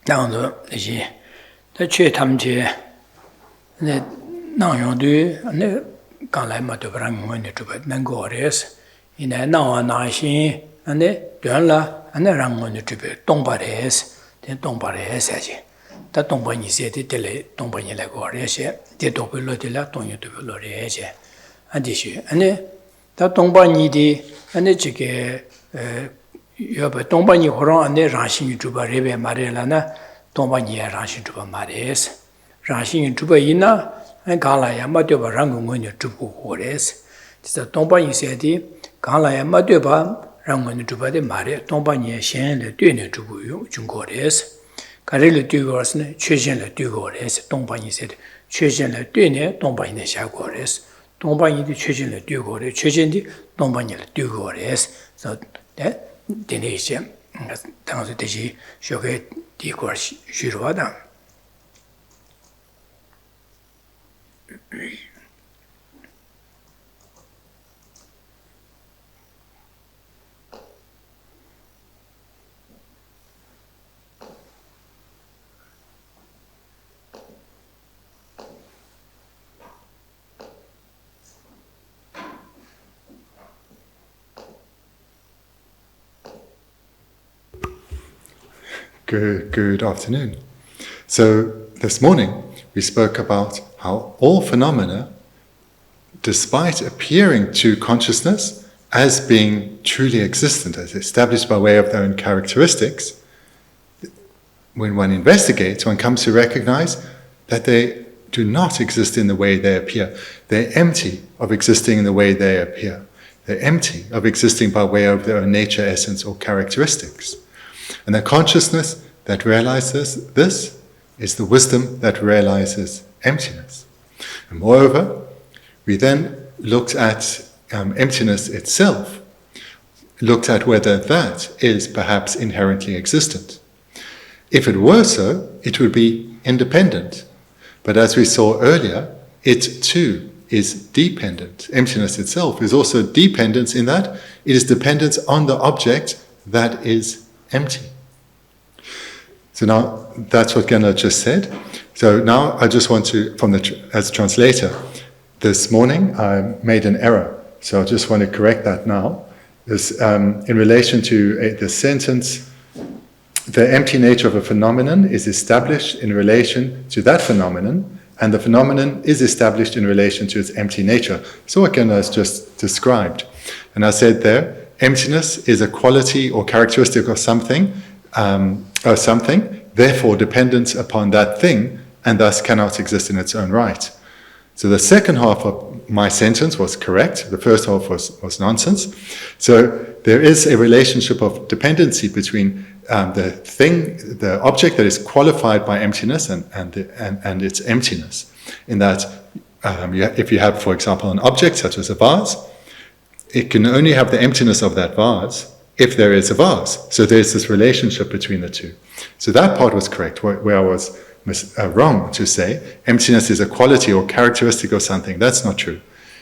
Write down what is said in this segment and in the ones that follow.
Now the Geshe Thubten the Nang do and the Galai Matobrang when the Tibet Nangores in a now Nashi and the Dunla and the Rang on the Tibet Dongbares, the Dongbares. The Dongban said the Delay Dongban Lagores, the Dobilo de la Tonio to Lorese, Atisha, and the Dongbani and the Jigge. You have a Dombani Horan and the Ranshin Juba Rebe Marilana, Dombani Ranshin Juba Mares, Ranshin Juba Ina, and Galaya Maduba Rangun when you Jubu Hores. This is Dombani said, Galaya Maduba Rangun Juba de Mare, Dombani Shen, the Dune Jubu Jungores, Carilla Dugors, Cheshen the Dugores, Dombani said, Cheshen the Dune, Dombani Shagores, Dombani the Cheshen the Dugores, Cheshen the Dombani Dugores. So that. Denise, thanks to the Shoga Dikor Shirwada. Good afternoon. So this morning we spoke about how all phenomena, despite appearing to consciousness as being truly existent, as established by way of their own characteristics, when one investigates, one comes to recognize that they do not exist in the way they appear. They're empty of existing in the way they appear. They're empty of existing by way of their own nature, essence, or characteristics. And the consciousness that realizes this is the wisdom that realizes emptiness. And moreover, we then looked at emptiness itself, looked at whether that is perhaps inherently existent. If it were so, it would be independent. But as we saw earlier, it too is dependent. Emptiness itself is also dependent in that it is dependent on the object that is empty. So now that's what Geshe just said. So now I just want to, as translator, this morning I made an error. So I just want to correct that now. This, in relation to the sentence, the empty nature of a phenomenon is established in relation to that phenomenon, and the phenomenon is established in relation to its empty nature. So what Geshe has just described. And I said there, emptiness is a quality or characteristic of something, therefore dependent upon that thing, and thus cannot exist in its own right. So the second half of my sentence was correct, the first half was nonsense. So there is a relationship of dependency between the object that is qualified by emptiness and its emptiness. In that, if you have, for example, an object such as a vase, it can only have the emptiness of that vase if there is a vase. So there's this relationship between the two. So that part was correct, where I was wrong to say emptiness is a quality or characteristic of something. That's not true.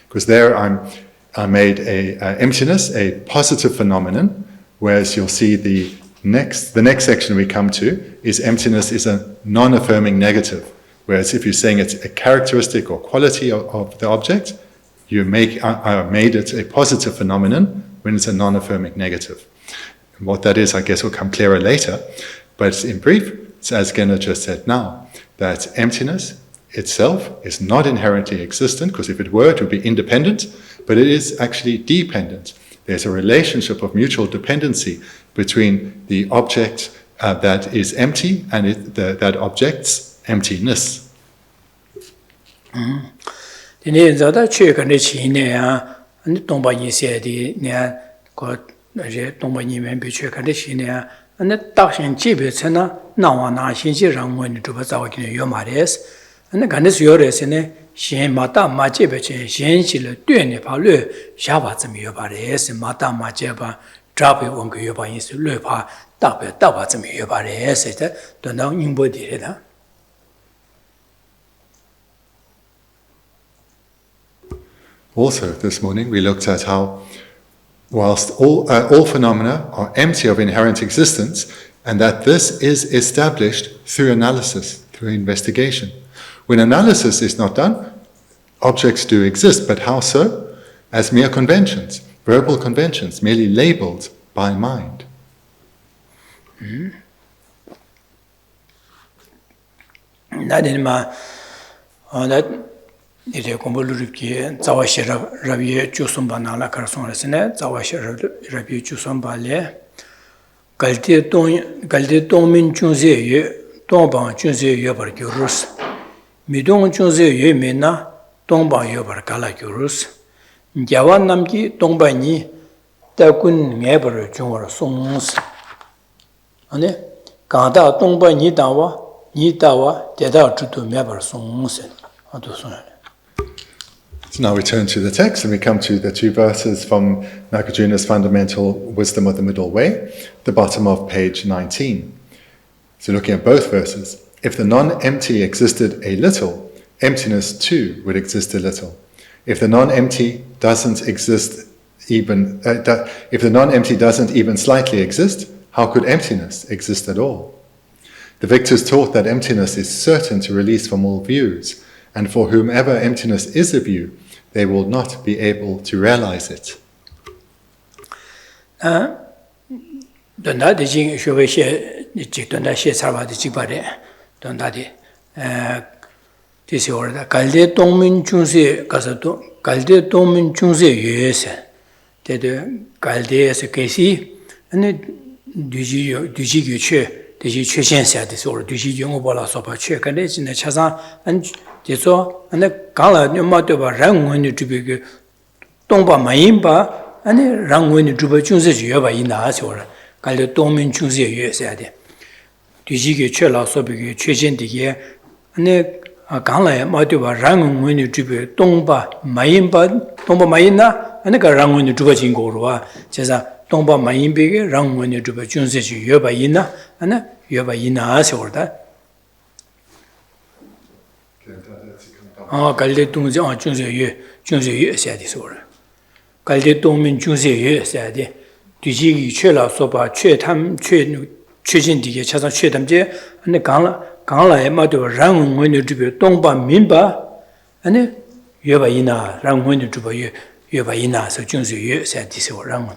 Because there I made emptiness a positive phenomenon, whereas you'll see the next section we come to is emptiness is a non-affirming negative. Whereas if you're saying it's a characteristic or quality of the object, I made it a positive phenomenon when it's a non-affirming negative. And what that is, I guess, will come clearer later. But in brief, it's as Geshe just said now, that emptiness itself is not inherently existent, because if it were, it would be independent, but it is actually dependent. There's a relationship of mutual dependency between the object that is empty and that object's emptiness. And the Dakshan Jibitsana, Nawana, Shinji Rangwin to Bazawakin Yomares, and the Ganis Yores in a Shen Mata Majibich, Shen Shil, Dune Palu, Shabatsam Yobares, Mata Majeba, Drop it on Yoba is Lupa, Dabatsam Yobares, the now embodied. Also, this morning we looked at how whilst all phenomena are empty of inherent existence, and that this is established through analysis, through investigation. When analysis is not done, objects do exist, but how so? As mere conventions, verbal conventions, merely labeled by mind. 이제 공부를 이렇게 자와시라 라비에 주선바 나라 가르송에서네 자와시라 라비에 주선바래 갈때 동민 중세에 동방 중세에 버교르스 미동 중세에 메나 동방 여버 갈라교르스 야완 남기 동반이 따군 내버를 중으로 송스 아니 가다 동반이 다와 니다와 대다 주도 매버 송스 아도 손에. So now we turn to the text and we come to the two verses from Nagarjuna's Fundamental Wisdom of the Middle Way, the bottom of page 19. So looking at both verses, if the non-empty existed a little, emptiness too would exist a little. If the non-empty doesn't even slightly exist, how could emptiness exist at all? The victors taught that emptiness is certain to release from all views, and for whomever emptiness is a view, they will not be able to realize it. 대시 최신사야 돼서 우리 뒤지 영어 벌어서 봐 최근에 진짜 차상 안 돼서 안에 강라 녀마도 봐 랑원이 주비게 동바 마인바 아니 랑원이 주바 중세지 여봐 이나서 갈려 동민 중세 유에서야 돼 뒤지게 최라서 비게 최신디게 안에 강라에 마도 봐 랑원이 주비 동바 마인나 안에 그 랑원이 주바 진고로 와 제가 동바 마인비게 랑원이 주바 중세지 여봐 이나 아나 여봐 이나서 오다 갈래 동지 중세유 해야돼서 오라 갈래 동민 중세유 해야돼 뒤지기 최라서 봐 최탐 최진디게 차상 최담제 안에 강라에 마도 랑원이 주베 동바 민바 아니 여봐 이나 랑원이 주바 여봐 이나서 중세유 해야돼서 랑원.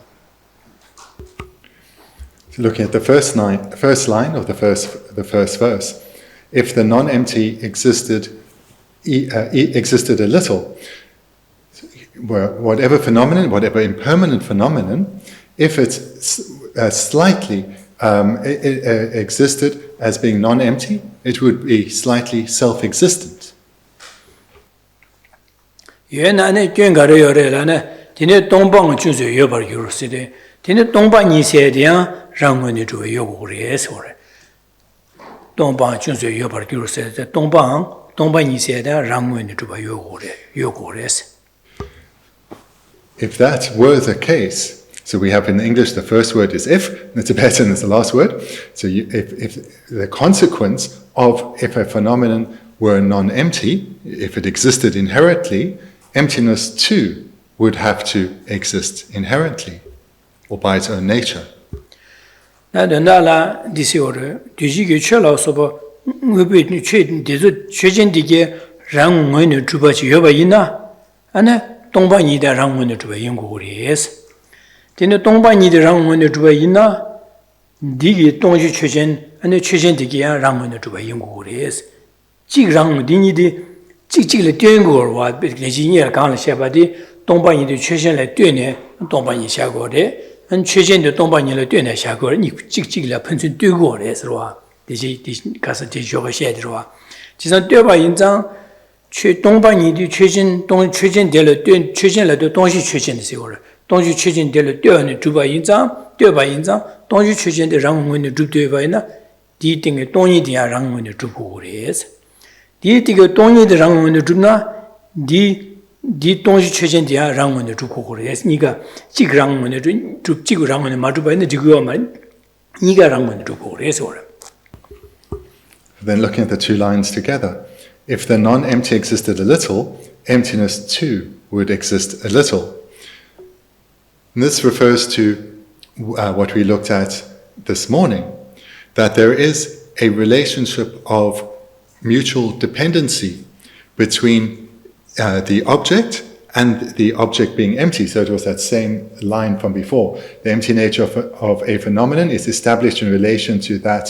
Looking at the first line of the first verse, if the non-empty existed a little, whatever phenomenon, whatever impermanent phenomenon, if it slightly existed as being non-empty, it would be slightly self-existent. 예나네 꽹가려래라네 디네 동방을 주서 여버 요르시데 디네 동방이 세디야 랑원이 주어 요구래서 그래. 동방 준수 여버 요르시데 동방이 세디야 랑원이 주어 요구래서. If that were the case, so we have in English the first word is if, in the Tibetan is the last word. So if the consequence of if a phenomenon were non-empty, if it existed inherently, emptiness too would have to exist inherently, or by its own nature. 나라 디시오르 뒤지게 철라서버 의비 최진디게 랑원의 주바지 여바 있나? 아니 동반이다 랑원의 주바 연구리에서. 근데 동반이다 랑원의 주바 있나? 디게 동지 최진 아니 최진디게 랑원의 주바 연구리에서. 지랑 디니디 찍찍을 떼는 거와 대신에 강을 셔바디 동반이도 최신을 떼네 동반이 샤고래 한 최신의 동반이를 떼네 샤고래 니 찍찍을 펀춘 떼고 그래서 대시 가서 대쇼가 해야 들어와 지선 떼봐 인장 최 동반이도 최신될 떼 최신라도 동시 최신이세요 동시 최신될 떼는 주바 인장 떼봐 인장 동시 최신의 랑원의 주대바이나 디딩의 동이디야 랑원의 주고 그래서 디디가 동이의 랑원의 주나 디 동시 최신디야 랑원의 주고 그래서 니가 지랑원의 주 지랑원의 마주바이는 지구만 니가 랑원의 주고 그래서 Then looking at the two lines together, if the non-empty existed a little, emptiness too would exist a little. And this refers to what we looked at this morning, that there is a relationship of mutual dependency between the object and the object being empty. So it was that same line from before. The empty nature of a phenomenon is established in relation to that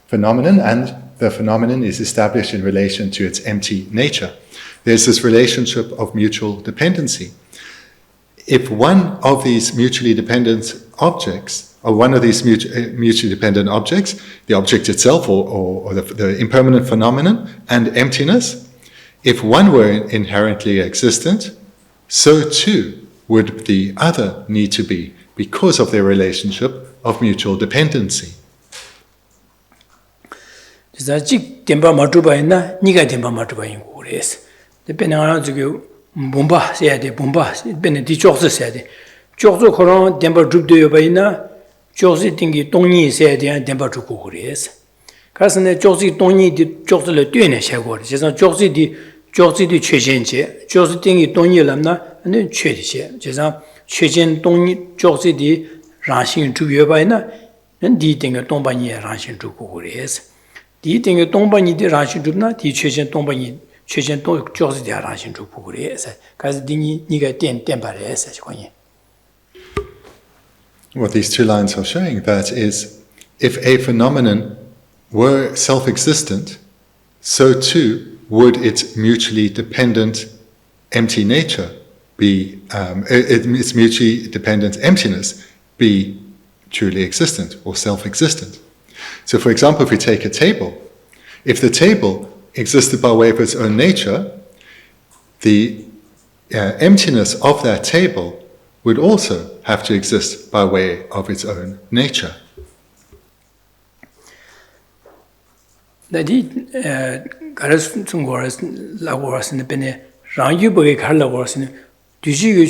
phenomenon, and the phenomenon is established in relation to its empty nature. There's this relationship of mutual dependency. If one of these mutually dependent objects, or one of these mutually dependent objects, the object itself or the impermanent phenomenon and emptiness, if one were inherently existent, so too would the other need to be, because of their relationship of mutual dependency. 조지 디 최전제 조지 띵이 동이 람나 네 최디체 제가 최전 동이 조지 디 라신 주여바이나 디 띵의 동반이 라신 주고 그래서 디 띵의 동반이 디 라신 주나 디 최전 동반이 최전 동 조지 디 라신 주고 그래서 그래서 딩이 니가 된 바래서 거기. What these two lines are showing that is, if a phenomenon were self-existent, so too would its mutually dependent empty nature be, its mutually dependent emptiness be truly existent or self-existent. So for example, if we take a table, if the table existed by way of its own nature, the emptiness of that table would also have to exist by way of its own nature. 가르스 중국어에서 라고하시는 ben에 랑유버게 갈라고하시는 뒤지게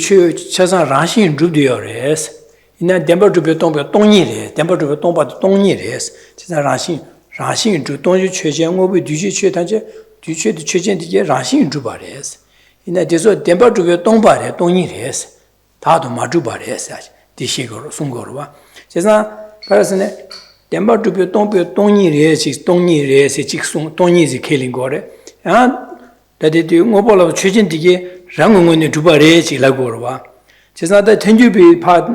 최선 라신 주디어레스 이나 덴버주베 동베 동이레 덴버주베 동바 동이레스 진짜 라신 주 동주 최전업의 뒤지 최단제 뒤체도 최전디게 라신 주바레스 이나 대서 덴버주베 동바레 동이레스 다도 마주바레스 디시거로 송거로와 제가 가르스네 덴버주베 동베 동이레스 동이레스 직송 동이지 켈링거레 아 다데디 뭐벌로 최전디게 랑응원에 주바레지라고로와 제사다 텐주비 파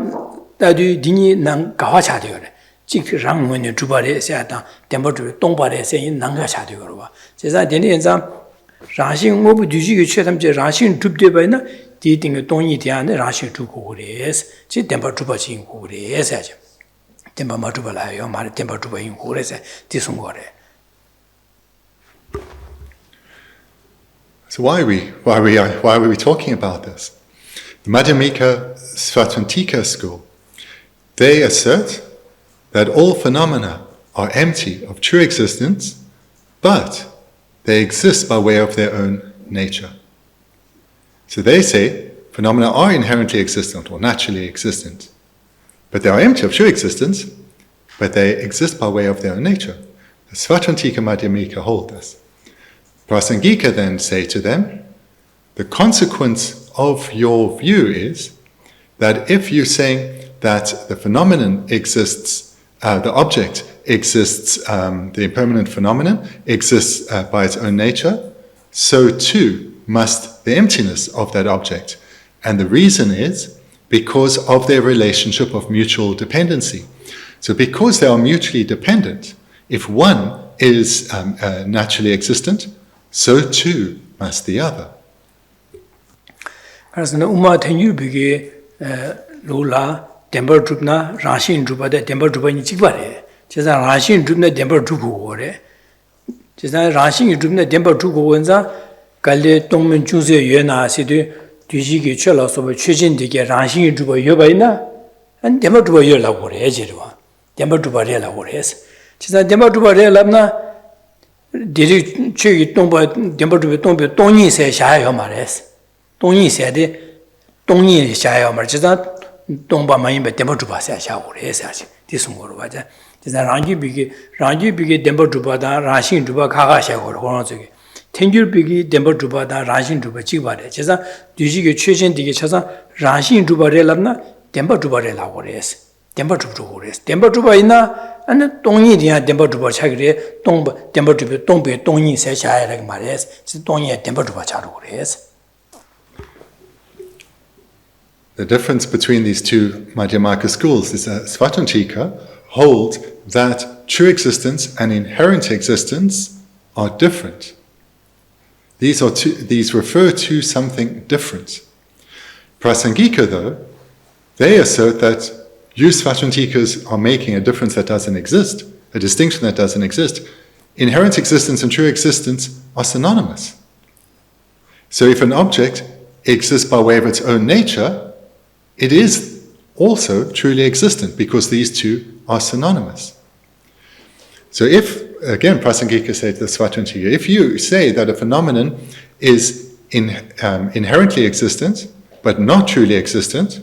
다디 디니 난 가화차되거래 직 랑응원에 주바레세다 덴버주 동바레세 난가차되거로와 제사 데니엔자 라신 뭐부 뒤지게 최담제 라신 줍되바이나 디딩의 동이 대안에 라신 주고 그래서 지 덴버주바진 그래서 덴버 마주발아요 말 덴버주바인 그래서 디송거래. So why are we talking about this? The Madhyamika Svatantika school, they assert that all phenomena are empty of true existence, but they exist by way of their own nature. So they say phenomena are inherently existent or naturally existent, but they are empty of true existence, but they exist by way of their own nature. The Svatantika Madhyamika hold this. Prasangika then say to them, the consequence of your view is that if you're saying that the phenomenon exists, the object exists, the impermanent phenomenon exists by its own nature, so too must the emptiness of that object. And the reason is because of their relationship of mutual dependency. So because they are mutually dependent, if one is naturally existent, so too must the other. 그래서 우마 ten유비게 로라 덴버줍나 라신 주바데 덴버줍이 찍바래. 제가 라신 줍네 덴버주고 그래. 제가 라신 줍네 덴버주고 원자 갈레 동문 중세 연나시도 뒤지게 철어서 최진되게 라신 주바 여바이나 안 덴버주바 여라고 그래. 제가 덴버주바래라고 그래서 제가 덴버주바래랍나 디리 최기 동바 덴버주베 동베 동이세 샤요 말했어. 동이세데 동이 샤요 말 제가 동바 마이베 덴버주바세 샤고 그래서 디송거로 맞아. 제가 랑지비게 덴버주바다 라신 주바 가가샤고 그러는 저기 텐줄비게 덴버주바다 라신 주바 찍바래. 제가 뒤지게 최신되게 쳐서 라신 주바래랍나 덴버주바래라고 그래서 Temper Trubres. Temper Trubaina and the Tony Temper Truba Chagre, Temper Truba, Tombe, Tony Sesha like Mares, Tony Temper Truba Chagres. The difference between these two Madhyamaka schools is that Svatantika hold that true existence and inherent existence are different. These refer to something different. Prasangika, though, they assert that you Svatantikas are making a difference that doesn't exist, a distinction that doesn't exist. Inherent existence and true existence are synonymous. So if an object exists by way of its own nature, it is also truly existent because these two are synonymous. So if, again, Prasangika said to the Svatantika, if you say that a phenomenon is inherently existent, but not truly existent,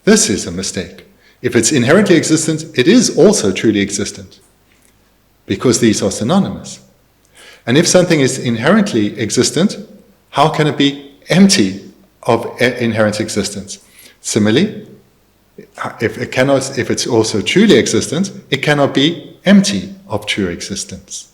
this is a mistake. If it's inherently existent, it is also truly existent, because these are synonymous. And if something is inherently existent, how can it be empty of inherent existence? Similarly, if it's also truly existent, it cannot be empty of true existence.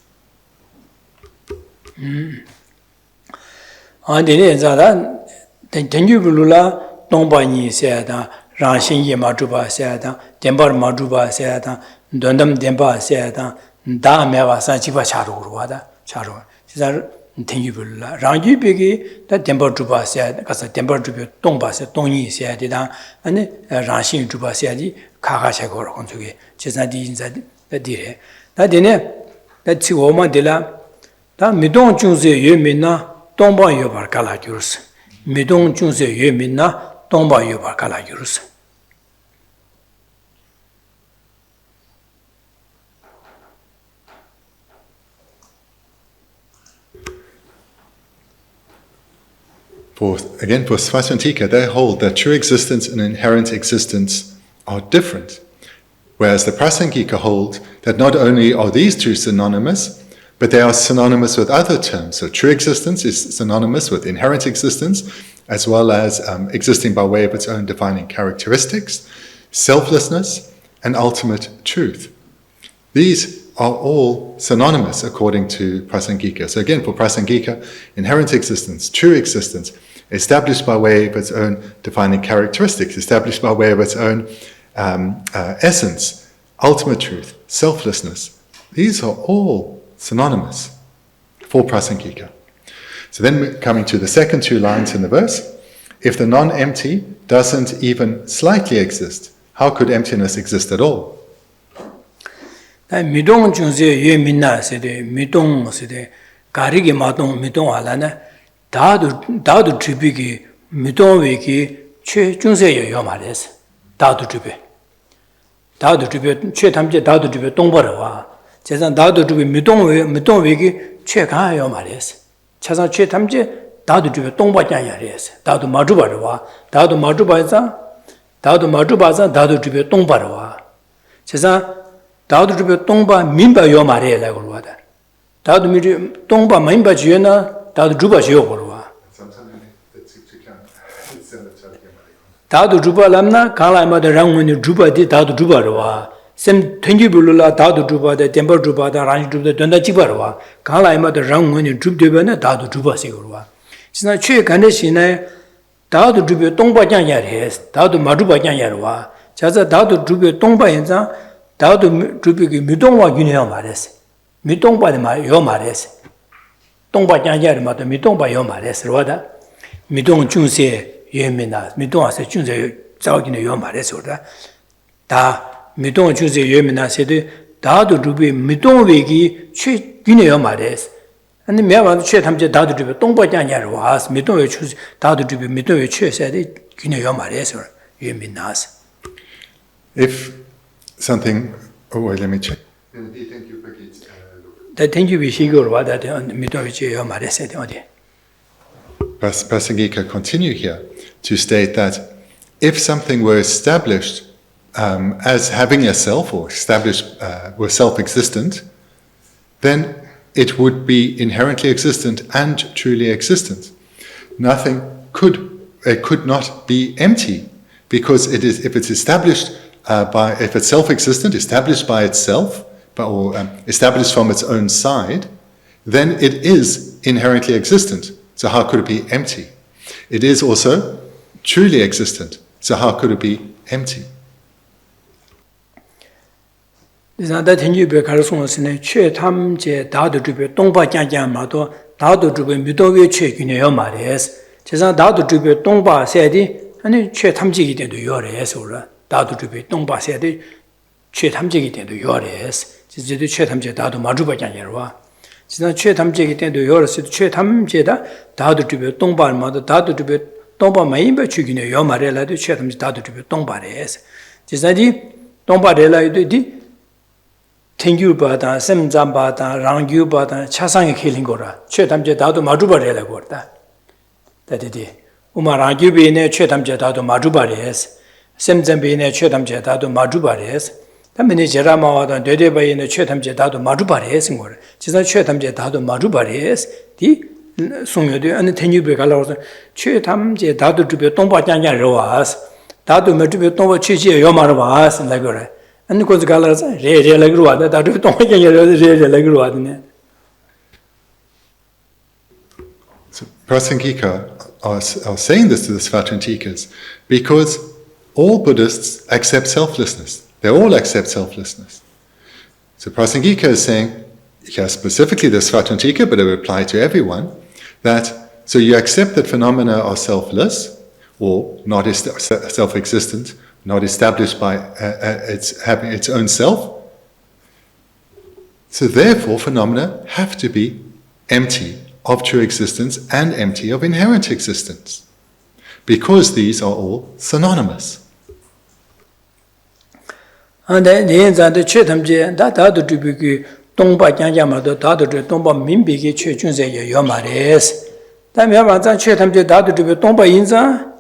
Ranshin ye Majuba Sayada, Temper Majuba Sayada, Dundam Demba Sayada, Da Meva Sanchiva Charuada, Charu. These are Tenubula. Rangi Bigi, the Temper Juba said, because the Temper Jubu Tomba said, Tony said, and Ranshin Juba said, Kakashagor Contugi, Chesnadi inside the dire. That dinner, that Tioma de la, that Midon Junze Yumina, Tomba Yobar Kalajurs. Midon Junze Yumina, Tomba Yobar Kalajurs. For Svatantika, they hold that true existence and inherent existence are different, whereas the Prasangika hold that not only are these two synonymous, but they are synonymous with other terms. So true existence is synonymous with inherent existence, as well as existing by way of its own defining characteristics, selflessness, and ultimate truth. These are all synonymous according to Prasangika. So again, for Prasangika, inherent existence, true existence, established by way of its own defining characteristics, established by way of its own essence, ultimate truth, selflessness. These are all synonymous for Prasangika. So then coming to the second two lines in the verse, if the non-empty doesn't even slightly exist, how could emptiness exist at all? Midong Junze Yu Minna Sede, Midong Sede, Karigi Madong, Midong Alana, Dadu Tribiki, Midong Wiki, Che Junze Yomares, Dadu Tribi. Dadu Tribi, Che Tamje Dadu Tribi, Dongbarwa, Chazan Dadu Tribi, Midong Wiki, Che Kan Yomares, Chazan Che Tamje, Dadu Tribi, Dongbajan Yares, Dadu Majubarwa, Dadu Majubaza, Dadu Tribi, Dongbarwa, Chazan Dadu Tribi, Dongba, Mimba Yomare, like Urwada. Dadu Dongba, Mimba Jena, Dadu Juba Jogurwa. Dadu Juba Lamna, Kalama the Rangun Juba did Dadu Jubarwa. Sem Tenjibula, Dadu Juba, the Temple Juba, the Ranj Juba, the Dunda Jibarwa. Kalama the Rangun Jubdebana, Dadu Juba Sigurwa. It's not Che Kandeshina, Dadu Jubu Tongba Janyares, Dadu Majuba Janyarwa. Chaza Dadu Jubu Tongba Yanza, Dadu Jubu Midongwa Uniomares. Midongba Yomares. Tongba Janyarma, the Midongba Yomares, Roda. Midong Junse. Yemina, Midon said, Junze, Zagin Yomares order. Da Midon Junze Yemina said, Dadu Ruby, Midon Wigi, Che Guineomares. And the Mevan Chetamja Dadu, Tomba Janyar was, Midon choose Dadu Ruby, Midon Che said, Guineomares or Yeminas. If something, let me check. That thing you be Shigur, what that Midon Yomares said on it. Prasangika continue here to state that if something were established as having a self or established were self-existent, then it would be inherently existent and truly existent. It could not be empty, because if it's established if it's self-existent, established by itself, or established from its own side, then it is inherently existent. So how could it be empty? It is also truly existent. So how could it be empty? 지난 최 탐제기 때도 여러서 최 탐제다 다도 주변 동바마도 다도 주변 동바 많이 버추기네 요 말에라도 최 탐제 다도 주변 동바래서 지사디 동바래라도 땡규바다 샘잠바다 랑규바다 차상의 킬링 거라 최 탐제 다도 마주바래라고 그랬다 다디디 우마랑규비네 최 탐제 다도 마주바래서 샘잠비네 최 탐제 다도 마주바래서 담면에 제라마와도 되되바이네 최탐제 다도 마주바레스 거래. 지사 최탐제 다도 마주바레스 디 송여도 안에 ten유베 갈라서 최탐제 다도 주베 동바장냐로 와스. 다도 메주베 동바 최지에 요마로 와스 라고래. 안에 고즈 갈라서 레레라고 와다 다도 동바장냐로 레레라고 와드네. So Prasangika are saying this to the Svatantikas because all Buddhists accept selflessness. They all accept selflessness. So Prasangika is saying, here specifically the Svatantika, but it would apply to everyone, that so you accept that phenomena are selfless, or not self-existent, not established by its having its own self. So therefore phenomena have to be empty of true existence and empty of inherent existence, because these are all synonymous. And then the Chetamje, that other to be Tongba Yamado, the other to Tomba Mimbiki Chunze Yomares. Tamyamazan Chetamje, the other to be Tomba Inza,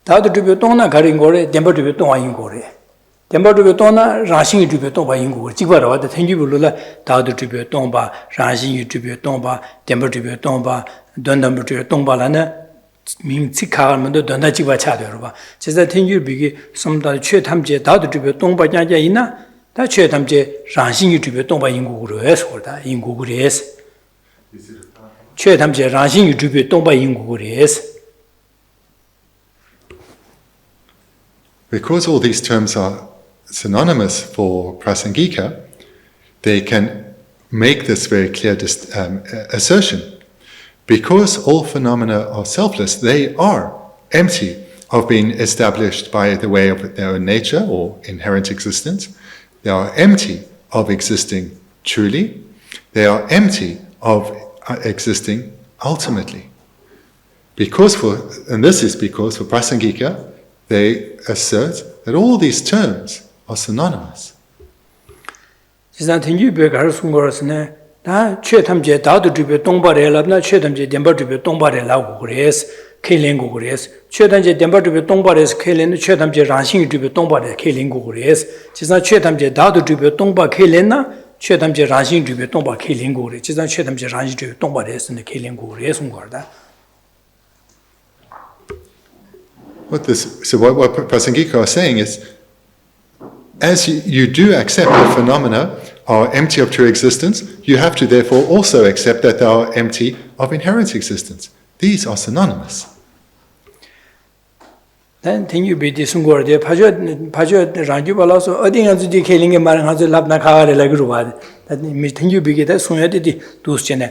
the other to be Tona Garingore, Demba to be Toma Ingore. Demba to be Tona, Rashing to be Tomba Ingur, Tigara, the Tengibula, the other to be Tomba, Rashing to be Tomba, Demba to be Tomba, Dundam to be Tombalana. 민 치카만도 dondajiwa 차더라. 제가 땡유 비기 som다 최탐제 다도 주변 동바냐냐 있나? 다 최탐제 랑신이 주변 동바 인국으로 해서 그러다. 인국으로 해서. 최탐제 랑신이 주변 동바 인국으로 해서. Because all these terms are synonymous for Prasangika, they can make this very clear assertion. Because all phenomena are selfless, they are empty of being established by the way of their own nature or inherent existence. They are empty of existing truly. They are empty of existing ultimately. And this is because for Prasangika, they assert that all these terms are synonymous. 다 최탐제 다도 주변 동바래라나 최탐제 덴바 주변 동바래라고 그래서 케링고 그래서 최탐제 덴바 주변 동바래서 케링은 최탐제 랑싱 주변 동바래 케링고 그래서 지사 최탐제 다도 주변 동바 케링나 최탐제 랑싱 주변 동바 케링고 그래 지사 최탐제 랑싱 주변 동바래서 케링고 그래서 거다. So what Prasangika are saying is, as you do accept the phenomena are empty of true existence, you have to therefore also accept that they are empty of inherent existence. These are synonymous. Then you be this word, the Pajo Ranjubalaso, Odinga killing a man has a lab Nakara Lagruad. That means you begin that soon edit to Sene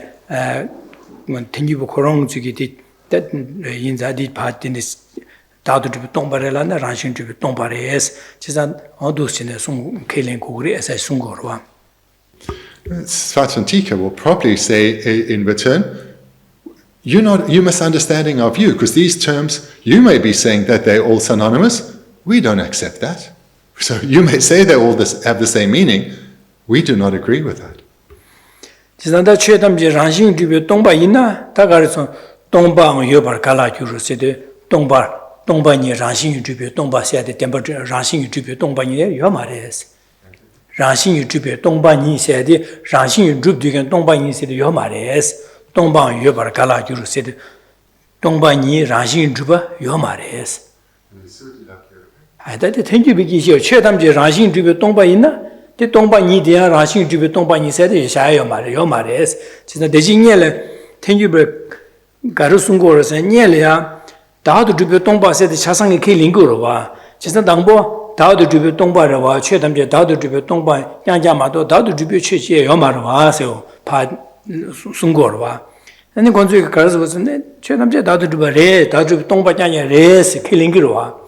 when Tinju Korong to get it that in that part in this. 다도 좀 동바래라나 란신 좀 동바래스 지산 어두스네 송 켈린 고그리 에서 송거와 Svatantika will probably say in return, you misunderstanding our view, because these terms, you may be saying that they're all synonymous, we don't accept that. So you may say they all have the same meaning, we do not agree with that. 지산다 최담지 란신 좀 동바 있나? 다 가르쳐 동방 여발 갈라주로 세대 동바니 란신 주변 동바세대 템버 란신 주변 동바니 요 말이에요. 란신 주변 동바니 세대 란신 주변 동바니 세대 요 말이에요. 동방 여발 갈라주로 세대 동바니 란신 주변 요 말이에요. That the Tenju Biki, Chetamji, Rashing to Tomba Ina, the Tomba Nidia, Rashing to Tomba Nisa, Yomares, Tis the Dejinele, Tenju Garusungoras and Yelia, Tao to Tomba said the Chasang Kilingurova, Chisandambo, Tao to Tomba, Chetamji, Tao to Tomba, Yanjamato, Tao to Chichi, Yomarva, so Pad Sungorva. And the Gonzu Kars was in it, Chetamji, Tao to Re, Tao to Tomba Yanya, Res, Kilingurova.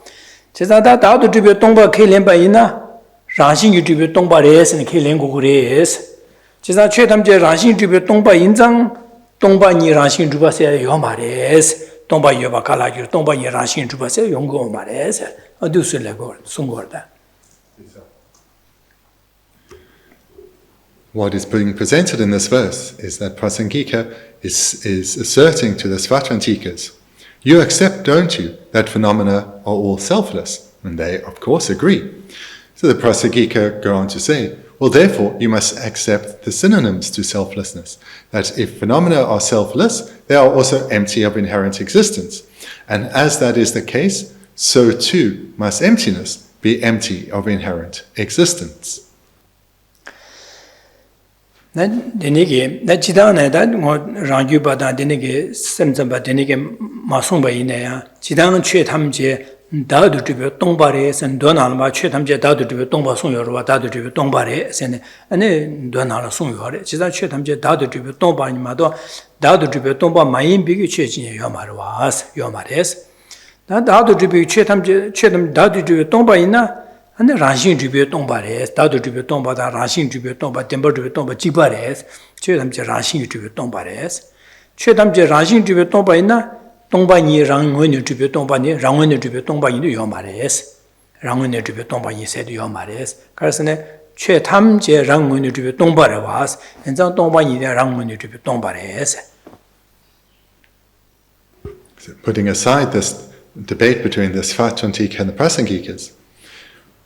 Chisanda Tao to Tomba Kilimba Ina, Rashing you to Tomba Res and Kilingu Res. Chisa Chetamji, Rashing to Tomba Inzang. Tomba ni Rashing to Base Yomares, Tomba Yobakala, Tomba ni Rashing to Base Yongo Mares, or do Sulego, Sungorda. What is being presented in this verse is that Prasangika is asserting to the Svatrantikas, you accept, don't you, that phenomena are all selfless? And they, of course, agree. So the Prasangika go on to say, well, therefore, you must accept the synonyms to selflessness, that if phenomena are selfless, they are also empty of inherent existence. And as that is the case, so too must emptiness be empty of inherent existence. Denige, that Chidana, that Rangu Bada, Denige, Semzamba, Denige, Masumba Inea, Chidan Chetamje, Dao to be Tombares and Donalma, Chetamje, Dao to be Tomba Sunyor, Dao to be Tombares, and then Donala Sunyor, Chida Chetamje, Dao to be Tomba in Mado, Dao to be Tomba, Main Big Church in Yomaras, Yomares. That Dao to be Chetamje, Chetam, Dao to be Tomba ina. And the Rashing to be Tombares, Dado to be Tomba, Rashing to be Tomba, Temper to be Tomba, Chibares, Chetamje Rashing to be Tombares, Chetamje Rashing to be Tomba ina, Tomba ni Rangwen to be Tomba, Rangwen to be Tomba in Yomares, Rangwen to be Tomba, he said Yomares, Carsone, Chetamje Rangwen to be Tomba was, and then Tomba in Rangwen to be Tombares. Putting aside this debate between the Svatrantika and the Prasangikas,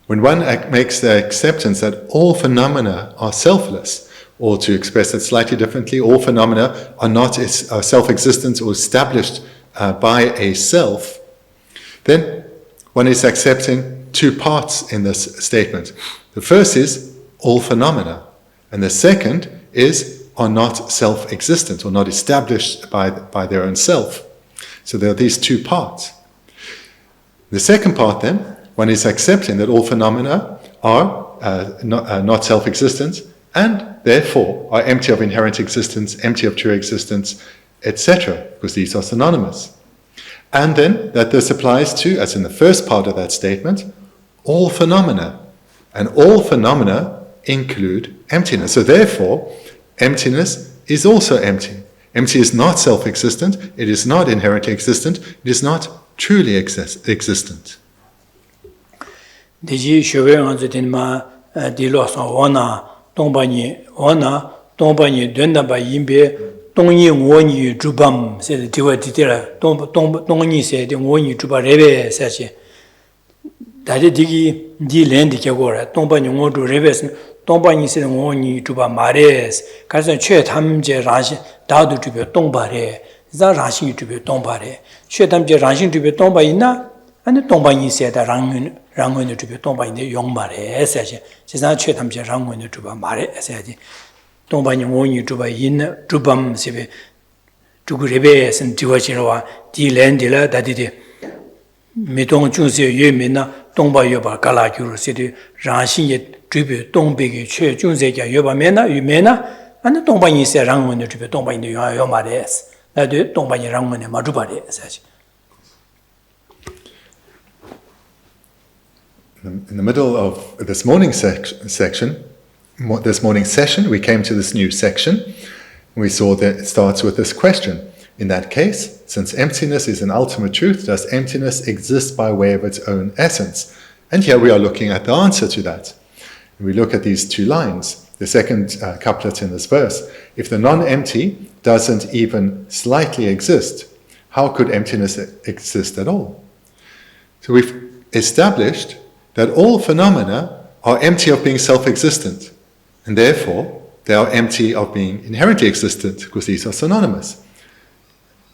when one makes the acceptance that all phenomena are selfless, or to express it slightly differently, all phenomena are not self-existent or established by a self, then one is accepting two parts in this statement. The first is all phenomena, and the second is are not self-existent or not established by their own self. So there are these two parts. The second part then, one is accepting that all phenomena are not self-existent and therefore are empty of inherent existence, empty of true existence, etc., because these are synonymous. And then that this applies to, as in the first part of that statement, all phenomena. And all phenomena include emptiness. So therefore, emptiness is also empty. Empty is not self-existent, it is not inherently existent, it is not truly existent. Deji Shove on the Dinma, Dilos on Tombani, Tombani, Dunda by Yimbe, Tongi, Woni, Jubam, said the Tiwa Titera, Tongi said, Woni, Juba Rebe, says Daddy Digi, Di Lendi Kagora, Tombani, Wodu Reves, Tombani said, Woni, Juba Mares, Kazan Chet Hamje Rash, Dadu to be Tombare, Zan Rashing to be Tombare, Chetamje Rashing to be Tomba ina. And the Tombani said that Rangun to be Tomba in the young Mare, says she's not Chetamje Rangun to be Mare, said Tombani won to buy in Jubam Sibe to Rebes and Tiwachira, Di Landilla, that did Metong Junse Yemina, Tomba Yoba Kalakuru City, Ranshin tribute, Tombig, Junzeka Yoba Mena, Yumena, and the Tombani said Rangun to be Tomba in the Yomares, that the Tombani Rangun and Majubare, says. In the middle of this morning session, we came to this new section. We saw that it starts with this question. In that case, since emptiness is an ultimate truth, does emptiness exist by way of its own essence? And here we are looking at the answer to that. We look at these two lines, the second couplet in this verse. If the non-empty doesn't even slightly exist, how could emptiness exist at all? So we've established that all phenomena are empty of being self-existent, and therefore they are empty of being inherently existent, because these are synonymous.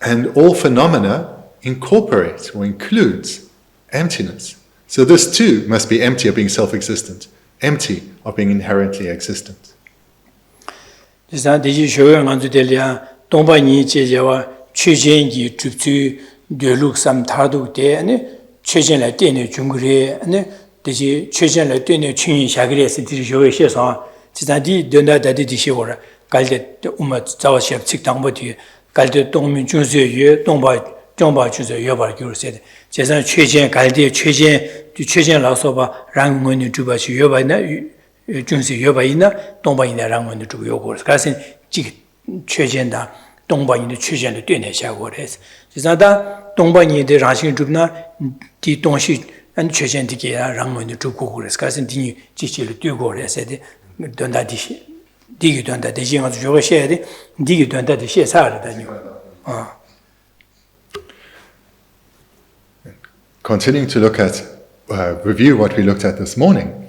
And all phenomena incorporate or includes emptiness, So this too must be empty of being self-existent, empty of being inherently existent. 그래서 대지 쇼영 안주 될이야 동반이 제자와 최전기 줍주 뇌룩삼 타도때 아니 최전에 때네 중그레 아니 대지 최전에 때네 춘이 샤그레스 디쇼에 셔서 지단디 된다다디 시고라 갈데 우마 자와시 직당버디 갈데 동민 중세예 동바 정바 주제 여바 교르세 제산 최전 갈데 최전 라서바 랑문이 주바시 여바나 중세 여바이나 동바이나 랑문이 주고 요고 그래서 지 최전다 동바이의 최전의 되네 샤고레스 지사다 동바이의 라신 주나 디 동시 안 최전디게 랑문이 주고 그래서 가신 디 지시를 뛰고 그래서데 돈다디시 디기 돈다데 지가 주고 셔야데 디기 돈다데 셔사르다니 Continuing to look at, review what we looked at this morning,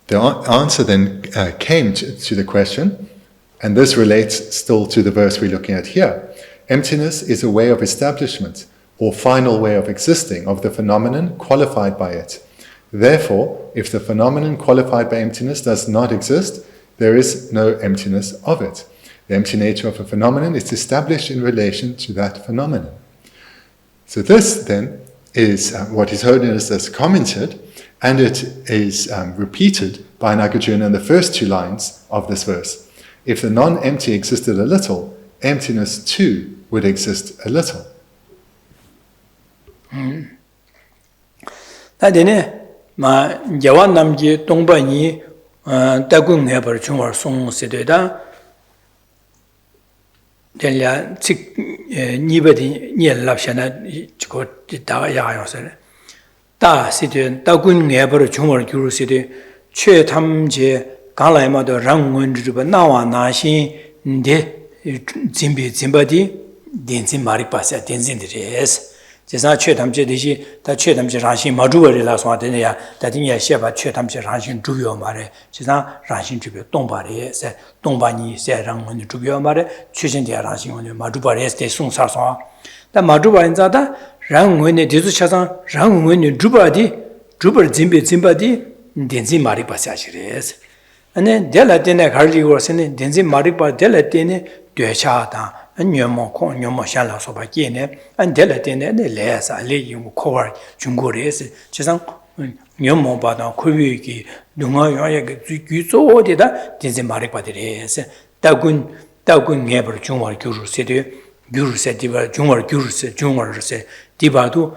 the answer then came to the question, and this relates still to the verse we're looking at here. Emptiness is a way of establishment, or final way of existing, of the phenomenon qualified by it. Therefore, if the phenomenon qualified by emptiness does not exist, there is no emptiness of it. The empty nature of a phenomenon is established in relation to that phenomenon. So this then is what His Holiness has commented, and it is repeated by Nagarjuna in the first two lines of this verse. If the non-empty existed a little, emptiness too would exist a little. 나데네 마 야완 남기 동반이 따궁해 버 중월 송세되다 될야 즉 니버디 니엘랍샤나 지고 다가 야요서네 다 시든 따궁해 버 중월 교르세되 최탐제 갈라이마도 랑원주바 나와 나신 데 짐바디 덴진 마리파사 덴진데레스 제사 최탐제 대시 다 최탐제 라신 마주버리라 소한테야 다딩야 셰바 최탐제 라신 주요 말에 제사 라신 주요 동바리에서 동바니 세랑원 주요 말에 최신대 라신 원 마주버리에서 대송사서 다 마주버인자다 랑원의 대주차상 랑원의 주바디 주버 짐바디 덴진 마리파사시레스 아니 델라테네 갈리고서는 덴진 마리파 델라테네 되차다 녀모 코 녀모 샬라서 바기네 안 델라테네 레사 레이고 코어 중고레스 지상 녀모 바다 코비기 농아요에 귀소데다 덴진 마리파데레스 다군 네버 중월 교르세데 교르세디바 중월 교르세 중월세 디바도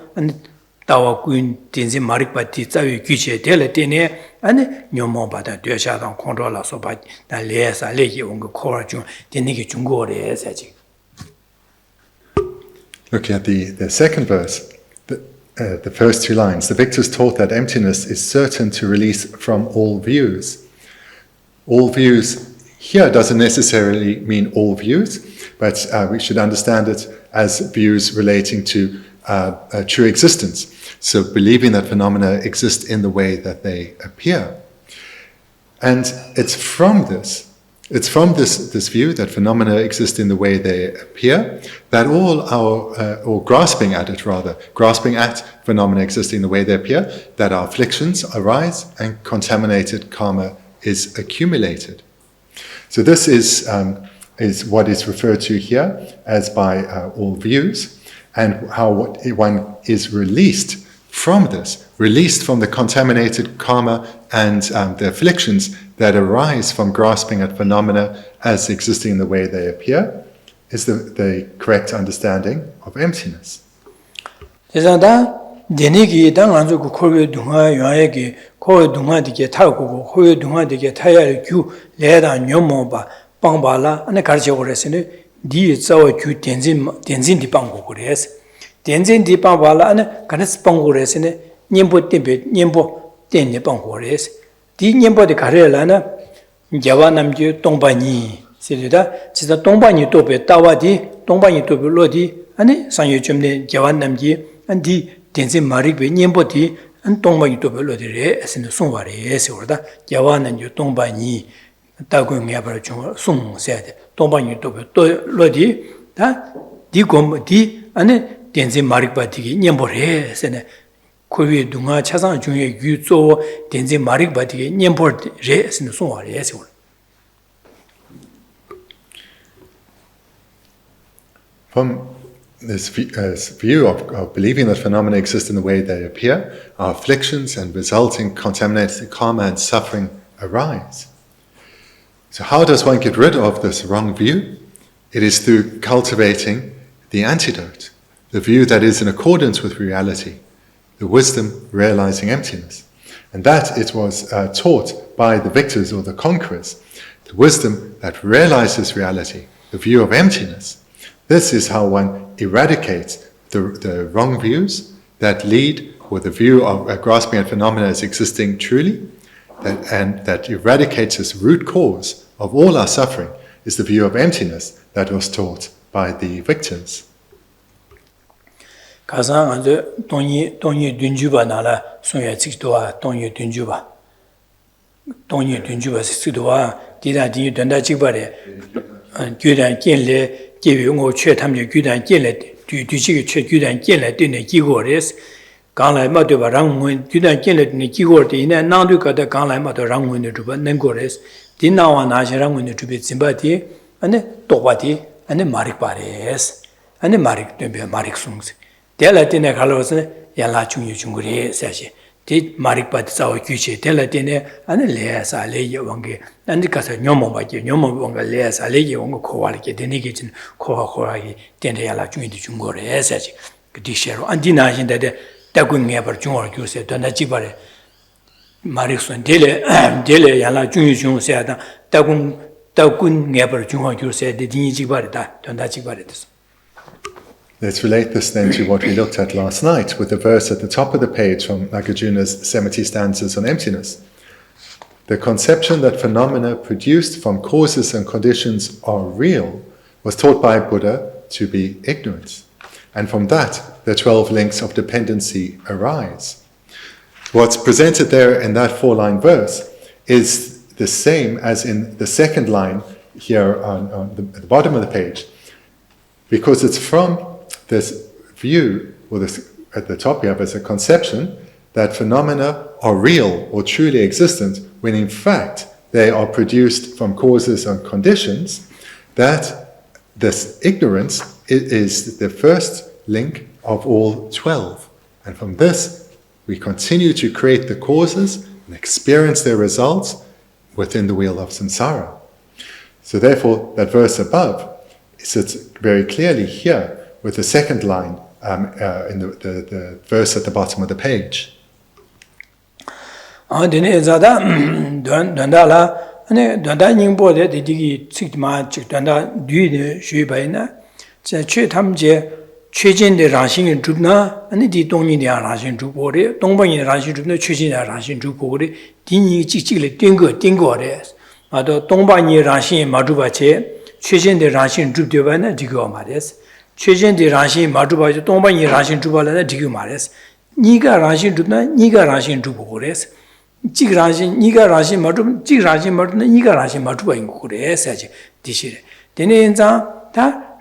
다와군 덴진 마리파티 자위 귀체 델라테네 아니 녀모바다 되샤던 컨트롤라서 바 달레사 레기 온거 코어중 데니기 중고레사지. Looking at the second verse, the first two lines, the victors taught that emptiness is certain to release from all views. All views here doesn't necessarily mean all views, but we should understand it as views relating to true existence. So believing that phenomena exist in the way that they appear. And it's from this view that phenomena exist in the way they appear, that all our, or grasping at phenomena existing in the way they appear, that our afflictions arise and contaminated karma is accumulated. So this is what is referred to here as by all views, and how one is released from this, released from the contaminated karma and the afflictions that arise from grasping at phenomena as existing in the way they appear, is the correct understanding of emptiness. 데니기 당란주 코르 동아 요아에게 코르 동아디게 타고 호요 동아디게 타야를 규 레다 녀모바 빵발라 안에 가르쳐 그랬으니 디 자와 규 덴진디 빵고 그랬어. 덴진디 빵발라 안에 가르쳐 빵고 그랬으니 녀보 덴네 빵고 그랬어. 디 녀보디 가르라나 야와남지 동바니 세르다 진짜 동바니 또베 따와디 동바니 또베 로디 아니 상여 좀네 야와남지 안디 덴진 마리베 녀보디 안 동바니 또베 로디레 에스는 송바레 세르다 야와는 요 동바니 다고응해 버려 좀 송세데 동바니 또베 또 로디 다 디곰디 안에 덴진 마리바디기 녀보레 세네 Kowe dunga chasang jungye yu zo denzi marik bati nyempor re sin songwa re se. From this view of believing that phenomena exist in the way they appear, our afflictions and resulting contaminated karma and suffering arise. So how does one get rid of this wrong view? It is through cultivating the antidote, the view that is in accordance with reality, the wisdom realizing emptiness. And that it was taught by the victors or the conquerors, the wisdom that realizes reality, the view of emptiness. This is how one eradicates the wrong views that lead, or the view of grasping at phenomena as existing truly, and that eradicates this root cause of all our suffering, is the view of emptiness that was taught by the victors. Kazan tonyi dunjuba nala sonya tsikdoa tonyi dunjuba tsikdoa dida di danda chikbare gyudan genle gewe ngo chue tamje gyudan genle du chige chue gyudan genle dine gigores ganglai ma de rangmun gyudan genle dine gigor de ina nangdu ka da ganglai ma de rangmun de juba nengores dinawa na je rangmun de juba zimbati ane tobati ane marik pares ane marik de marik sungs Delatine Carlos Yala Chung Chunguri Sashi, did Marikpat Sao Kuchi, Delatine, and Leas Alegi Wangi, and the Casa Nomo Baki, Nomo Wanga Leas Alegi Wanga Kowalki, the Nigit Kowakoragi, Yala Chung Chunguri Sashi, Dishero, and denying that Dagun never Jungor Kuse, Donachibare, Marikson, Dele Yala Chung Chung said, Dagun never Jungor Kuse, the Dinijibare, Donachibare. Let's relate this then to what we looked at last night with the verse at the top of the page from Nagarjuna's 70 stanzas on emptiness. The conception that phenomena produced from causes and conditions are real was taught by Buddha to be ignorance. And from that, the 12 links of dependency arise. What's presented there in that 4-line verse is the same as in the second line here at the bottom of the page, because it's from this view, or this at the top we have as a conception that phenomena are real or truly existent, when in fact they are produced from causes and conditions, that this ignorance is the first link of all 12. And from this, we continue to create the causes and experience their results within the wheel of samsara. So therefore, that verse above sits very clearly here with the second line in the verse at the bottom of the page. 최전 대라신 마주바지 동반이 라신 주발라나 지금 말했어. 네가 라신 주나 네가 라신 주고 그랬어. 지라신 네가 라신 마주 지라신 마주나 네가 라신 마주바인 거 그랬어야지. 디시래. 되는자 다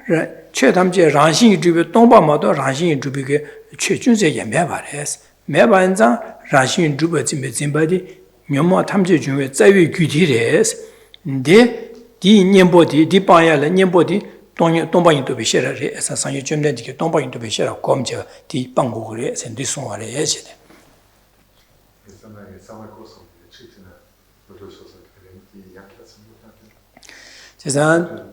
최담제 라신 주비 동반마도 라신 주비게 최준세 예매 말했어. 매반자 라신 주버지 메진바디 묘모 탐제 중에 자위 규디래서. 근데 디 년보디 디 빠야라 년보디 동방이 또 비셔라래 에서 상유 점된지 동방이 또 비셔라 검제 뒤 방국을 선디 송화래 예시네. 제산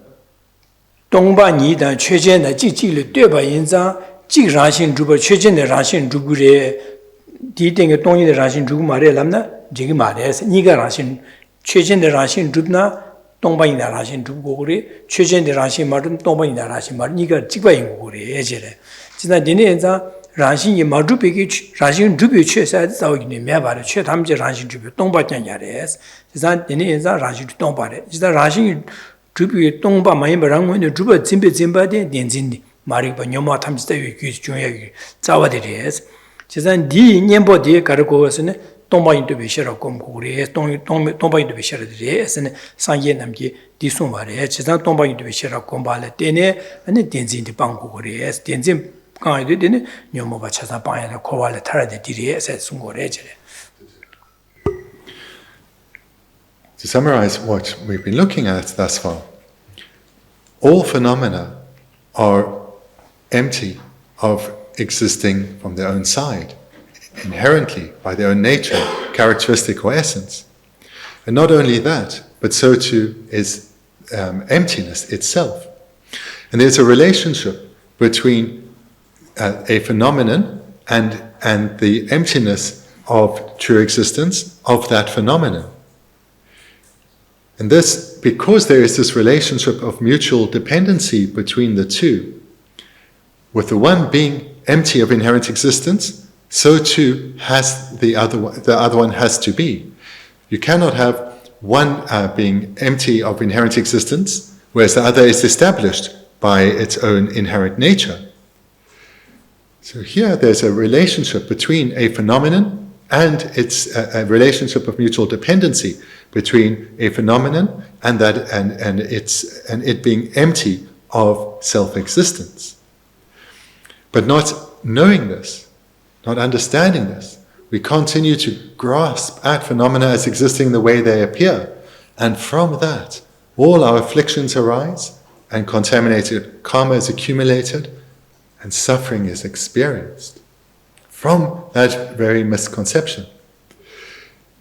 동방이다 최전의 지지를 되바 인자 지라신 주버 최전의 라신 주구래 뒤땡의 동이의 라신 주구 말에 남나 지금 말해서 네가 라신 최전의 라신 주나 동방이나 라신 주고 그래 최전의 라신 말은 동방이나 라신 말 네가 찍바인 거 그래 예제래 지난 내년자 라신이 마주비기 라신 주비 최사 자오기네 매바래 최담제 라신 주비 동바장야래스 지난 내년자 라신 동바래 지난 라신 주비 동바 많이 버랑문에 주버 짐베짐바데 된진디 마리바 녀마 탐지다 위기 중요하게 자와들이스 지난 디 년보디 가르고서는 동방인도 비셔라 공고래 동방인도 비셔라들이 에서는 상예 남기 디송바래 지상 동방인도 비셔라 공발에 때네 아니 된진디 방고래 된진 강이 되네 녀모바 차사 방에 고발에 타라데 디리에서 숨고래지래. To summarize what we've been looking at thus far, all phenomena are empty of existing from their own side, inherently, by their own nature, characteristic or essence. And not only that, but so too is emptiness itself. And there's a relationship between a phenomenon and the emptiness of true existence of that phenomenon. And this, because there is this relationship of mutual dependency between the two, with the one being empty of inherent existence, so too has the other one has to be. You cannot have one being empty of inherent existence, whereas the other is established by its own inherent nature. So here there's a relationship between a phenomenon and it's a relationship of mutual dependency between a phenomenon and it being empty of self-existence. But not knowing this, not understanding this, we continue to grasp at phenomena as existing the way they appear, and from that all our afflictions arise, and contaminated karma is accumulated, and suffering is experienced from that very misconception.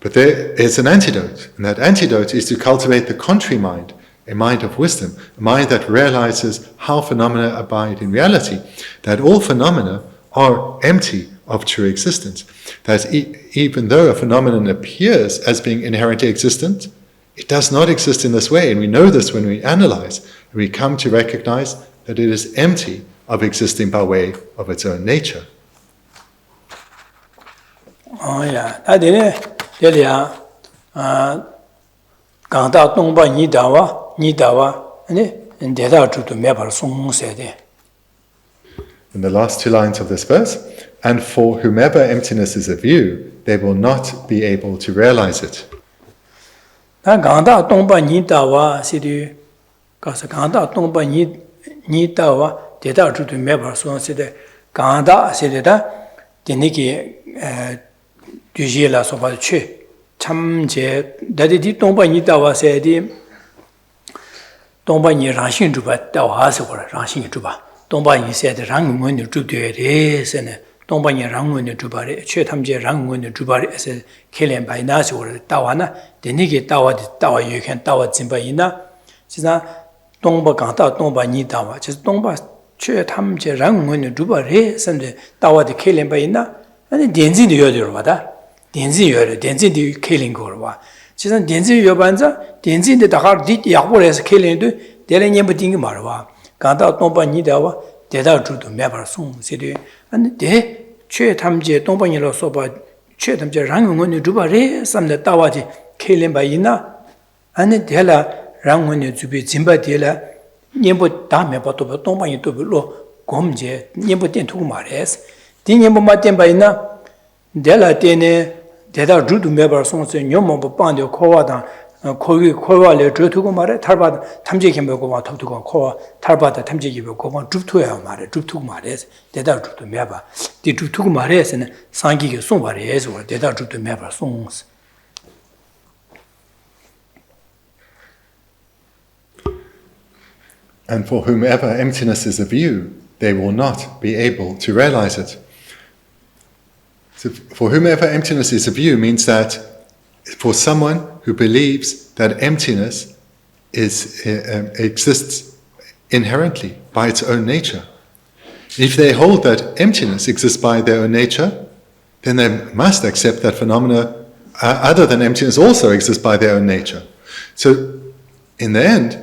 But there is an antidote, and that antidote is to cultivate the contrary mind, a mind of wisdom, a mind that realizes how phenomena abide in reality, that all phenomena are empty of true existence, that even though a phenomenon appears as being inherently existent, it does not exist in this way, and we know this when we analyze, and we come to recognize that it is empty of existing by way of its own nature. Oh yeah, that is Delia Ganda Tongba Nidawa, and Deda to Meber Song said. In the last two lines of this verse, and for whomever emptiness is a view, they will not be able to realize it. Ganda Tongba Nidawa, said Ganda Tongba Nidawa, Deda to Meber Song said, Ganda said that Deniki Dujila Soba Che, Chamje, that it Tongba Nidawa said, Tongba Ni Rashin Juba, Dawhas or Rashin Juba. Tongba said Rangun to do it, and Tongba Rangun to Bari, Chetamje Rangun to Bari as a killing by Nasi or Tawana, the Niki Tawa, you can Tawa Zimbaina. Sina Tongba Ganta, Tongba Nidawa, just Tongba Chetamje Rangun to Bari, and the Tawa the killing by Ina, and the Denzin the Yoder, Denzin the killing Gorwa. She's a Denzin Yobanza, Denzin the Dakar did Yahweh as killing to Delanyabating Marwa. Ganda Tongba Nidawa, Deda to Meber Song City, and de Che Tamje Tongbanilo Soba, Che Tamje Rangun Jubare, some the Tawati, killing by Ina, and the Della Rangun to be Zimba Dela, Nimbo Dame Batoba Tomba to Lo, Gomje, Nimbotin to Mares, Dinimbo Matin by Ina, Della Dene, Deda to Meber Song, Yomo Bandio Kovada. 코와레 저투고 말에 탈바 탐지기면 고마 탑투고 코와 탈바다 탐지기면 고마 줍투야 말에 줍투고 말에서 대다 줍투 매바 디 줍투고 말에서는 상기게 송바래서 대다 줍투 매바 송스. And for whomever emptiness is a view, they will not be able to realize it. So for whomever emptiness is a view means that for someone who believes that emptiness exists inherently by its own nature. If they hold that emptiness exists by their own nature, then they must accept that phenomena other than emptiness also exist by their own nature. So in the end,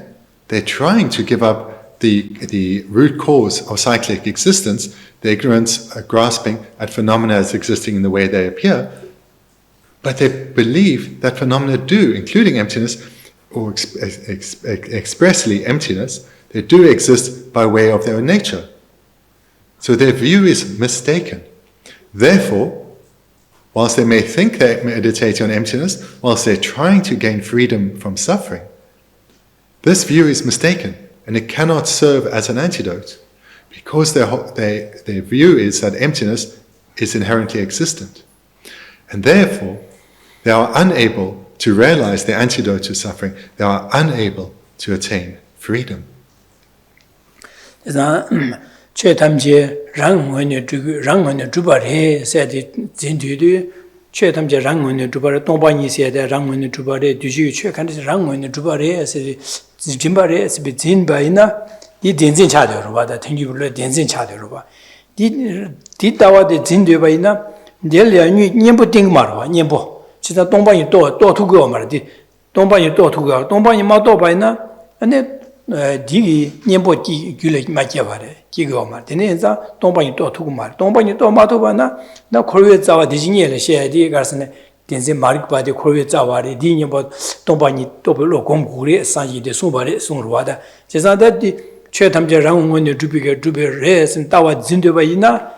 they're trying to give up the root cause of cyclic existence, the ignorance grasping at phenomena as existing in the way they appear, but they believe that phenomena do, including emptiness, or expressly emptiness, they do exist by way of their own nature. So their view is mistaken. Therefore, whilst they may think they're meditating on emptiness, whilst they're trying to gain freedom from suffering, this view is mistaken, and it cannot serve as an antidote. because their view is that emptiness is inherently existent. And therefore, they are unable to realize the antidote to suffering. They are unable to attain freedom. Che tamje rang ngone jubare said zindu che tamje rang ngone jubare tongba said rang ngone jubare duju che kan rang ngone jubare said jimbare said jinba ina di denzin cha de ro da tengju le denzin cha de ro ba di dawa de jindu ba ina del ya nyembo ting ma ro nyembo chita tongba yi to tu go ma di tongba yi to tu go tongba yi ma to ba ina ane 디기 년보기 귤에 맞게 바래 기고마 되네자 동방이 또 두고 말 동방이 또 마도바나 나 코르에 자와 디징이를 셔야지 가서네 된세 마릭 바디 코르에 자와리 디년보 동방이 또 별로 공부리 산지데 송바리 송로와다 제자다디 최탐제 랑원의 주비레스 따와 진도바이나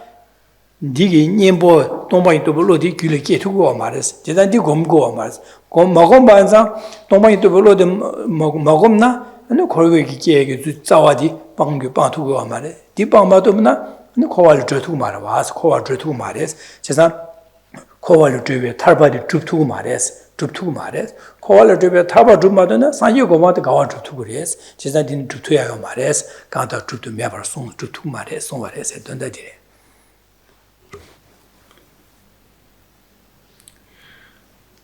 디기 년보 동방이 또 별로 디 귤에 깨투고 말했어 제자디 공고 말했어 공 먹음 반상 동방이 또 별로 먹음나 네 거기 기계에 자와디 방규 방투고 말해 디방마도나 네 코발을 줘두고 말아 와서 코발 줘두고 말해서 제가 코발을 줘베 탈바디 줍투고 말해서 줍투고 말해서 코발을 줘베 탈바 줍마도나 산유고마도 가와 줍투고 그래서 제가 딘 줍투야요 말해서 가다 줍투 매발 송 줍투고 말해서 송 말해서 된다디래.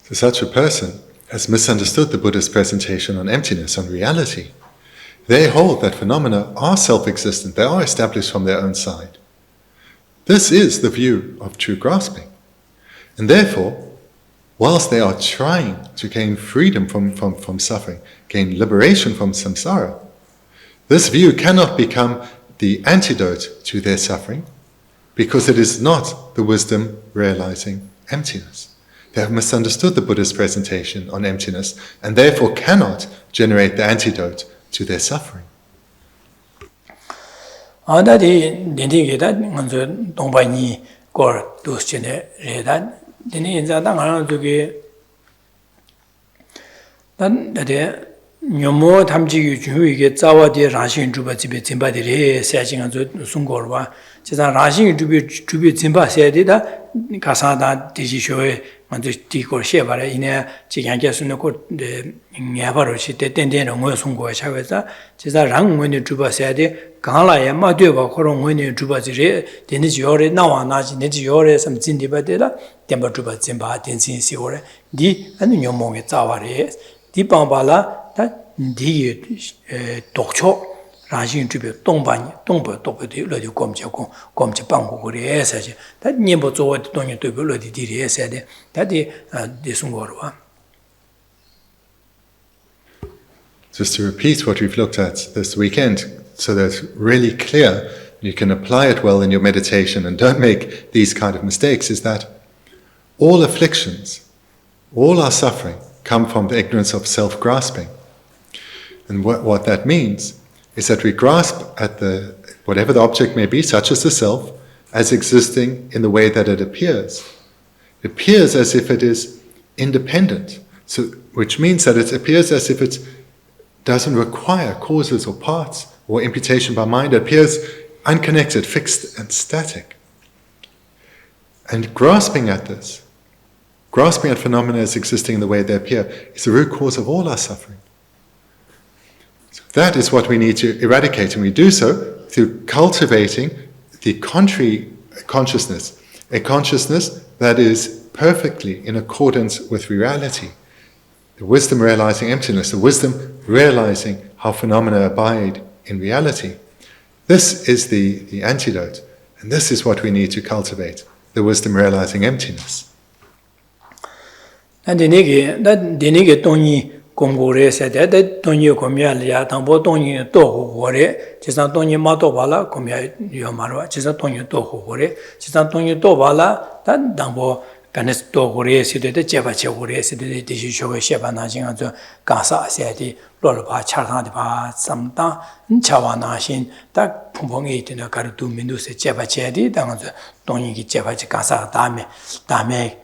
So such a person has misunderstood the Buddha's presentation on emptiness, on reality. They hold that phenomena are self-existent, they are established from their own side. This is the view of true grasping. And therefore, whilst they are trying to gain freedom from suffering, gain liberation from samsara, this view cannot become the antidote to their suffering, because it is not the wisdom realizing emptiness. They have misunderstood the Buddha's presentation on emptiness and therefore cannot generate the antidote to their suffering. 아다디 닌디게다 먼저 동반이 걸 두스네 레다 니 인자당 하나 저기 난데 녀모 탐지기 주의게 자와디 라신 주바 집에 진바들이 세징한 저 순고르와 제가 라신 주비 진바 세야되다 가사다 디지쇼에 먼저 디고 셰바래 이내 지양께서는 곧 냐바로 시대 땡땡은 뭐 송고에 차에서 제가 랑원의 주바세야데 강라에 마되고 그런 원의 주바지에 되는지 요래 나와 나지 내지 요래 섬 진디바데라 템버 주바 진바 된신 시고래 디 아니 녀몽에 자와래 디방발라 다 디 독초 라신 주비 동반이 동버도 러디 검제고 검제 방고 그래서 다 님보做 东西对不러디 디리에서 돼 다디 디송거와. Just to repeat what we've looked at this weekend, so that it's really clear, you can apply it well in your meditation and don't make these kind of mistakes, is that all afflictions, all our suffering, come from the ignorance of self-grasping. And what that means is that we grasp at whatever the object may be, such as the self, as existing in the way that it appears. It appears as if it is independent, which means that it appears as if it doesn't require causes or parts or imputation by mind. It appears unconnected, fixed and static. And grasping at this, grasping at phenomena as existing in the way they appear, is the root cause of all our suffering. So that is what we need to eradicate, and we do so through cultivating the contrary consciousness, a consciousness that is perfectly in accordance with reality. The wisdom realizing emptiness, the wisdom realizing how phenomena abide in reality. This is the antidote, and this is what we need to cultivate, the wisdom realizing emptiness. And the Tony Gongore said that Tony Comia, Tambo Tony Tohore, Chisantoni Matobala, Comia Yomara, Chisantoni Tohore, Chisantoni Tovala, that Dambo. Canes Tohore, the Javache, the Tisho Shebanajin, Gasa said, Lolpa Charhadpa, Samta, Chawanashin, that Pumpong in a Karutu Mindus, Javache, Tony Javache Gasa, Dame,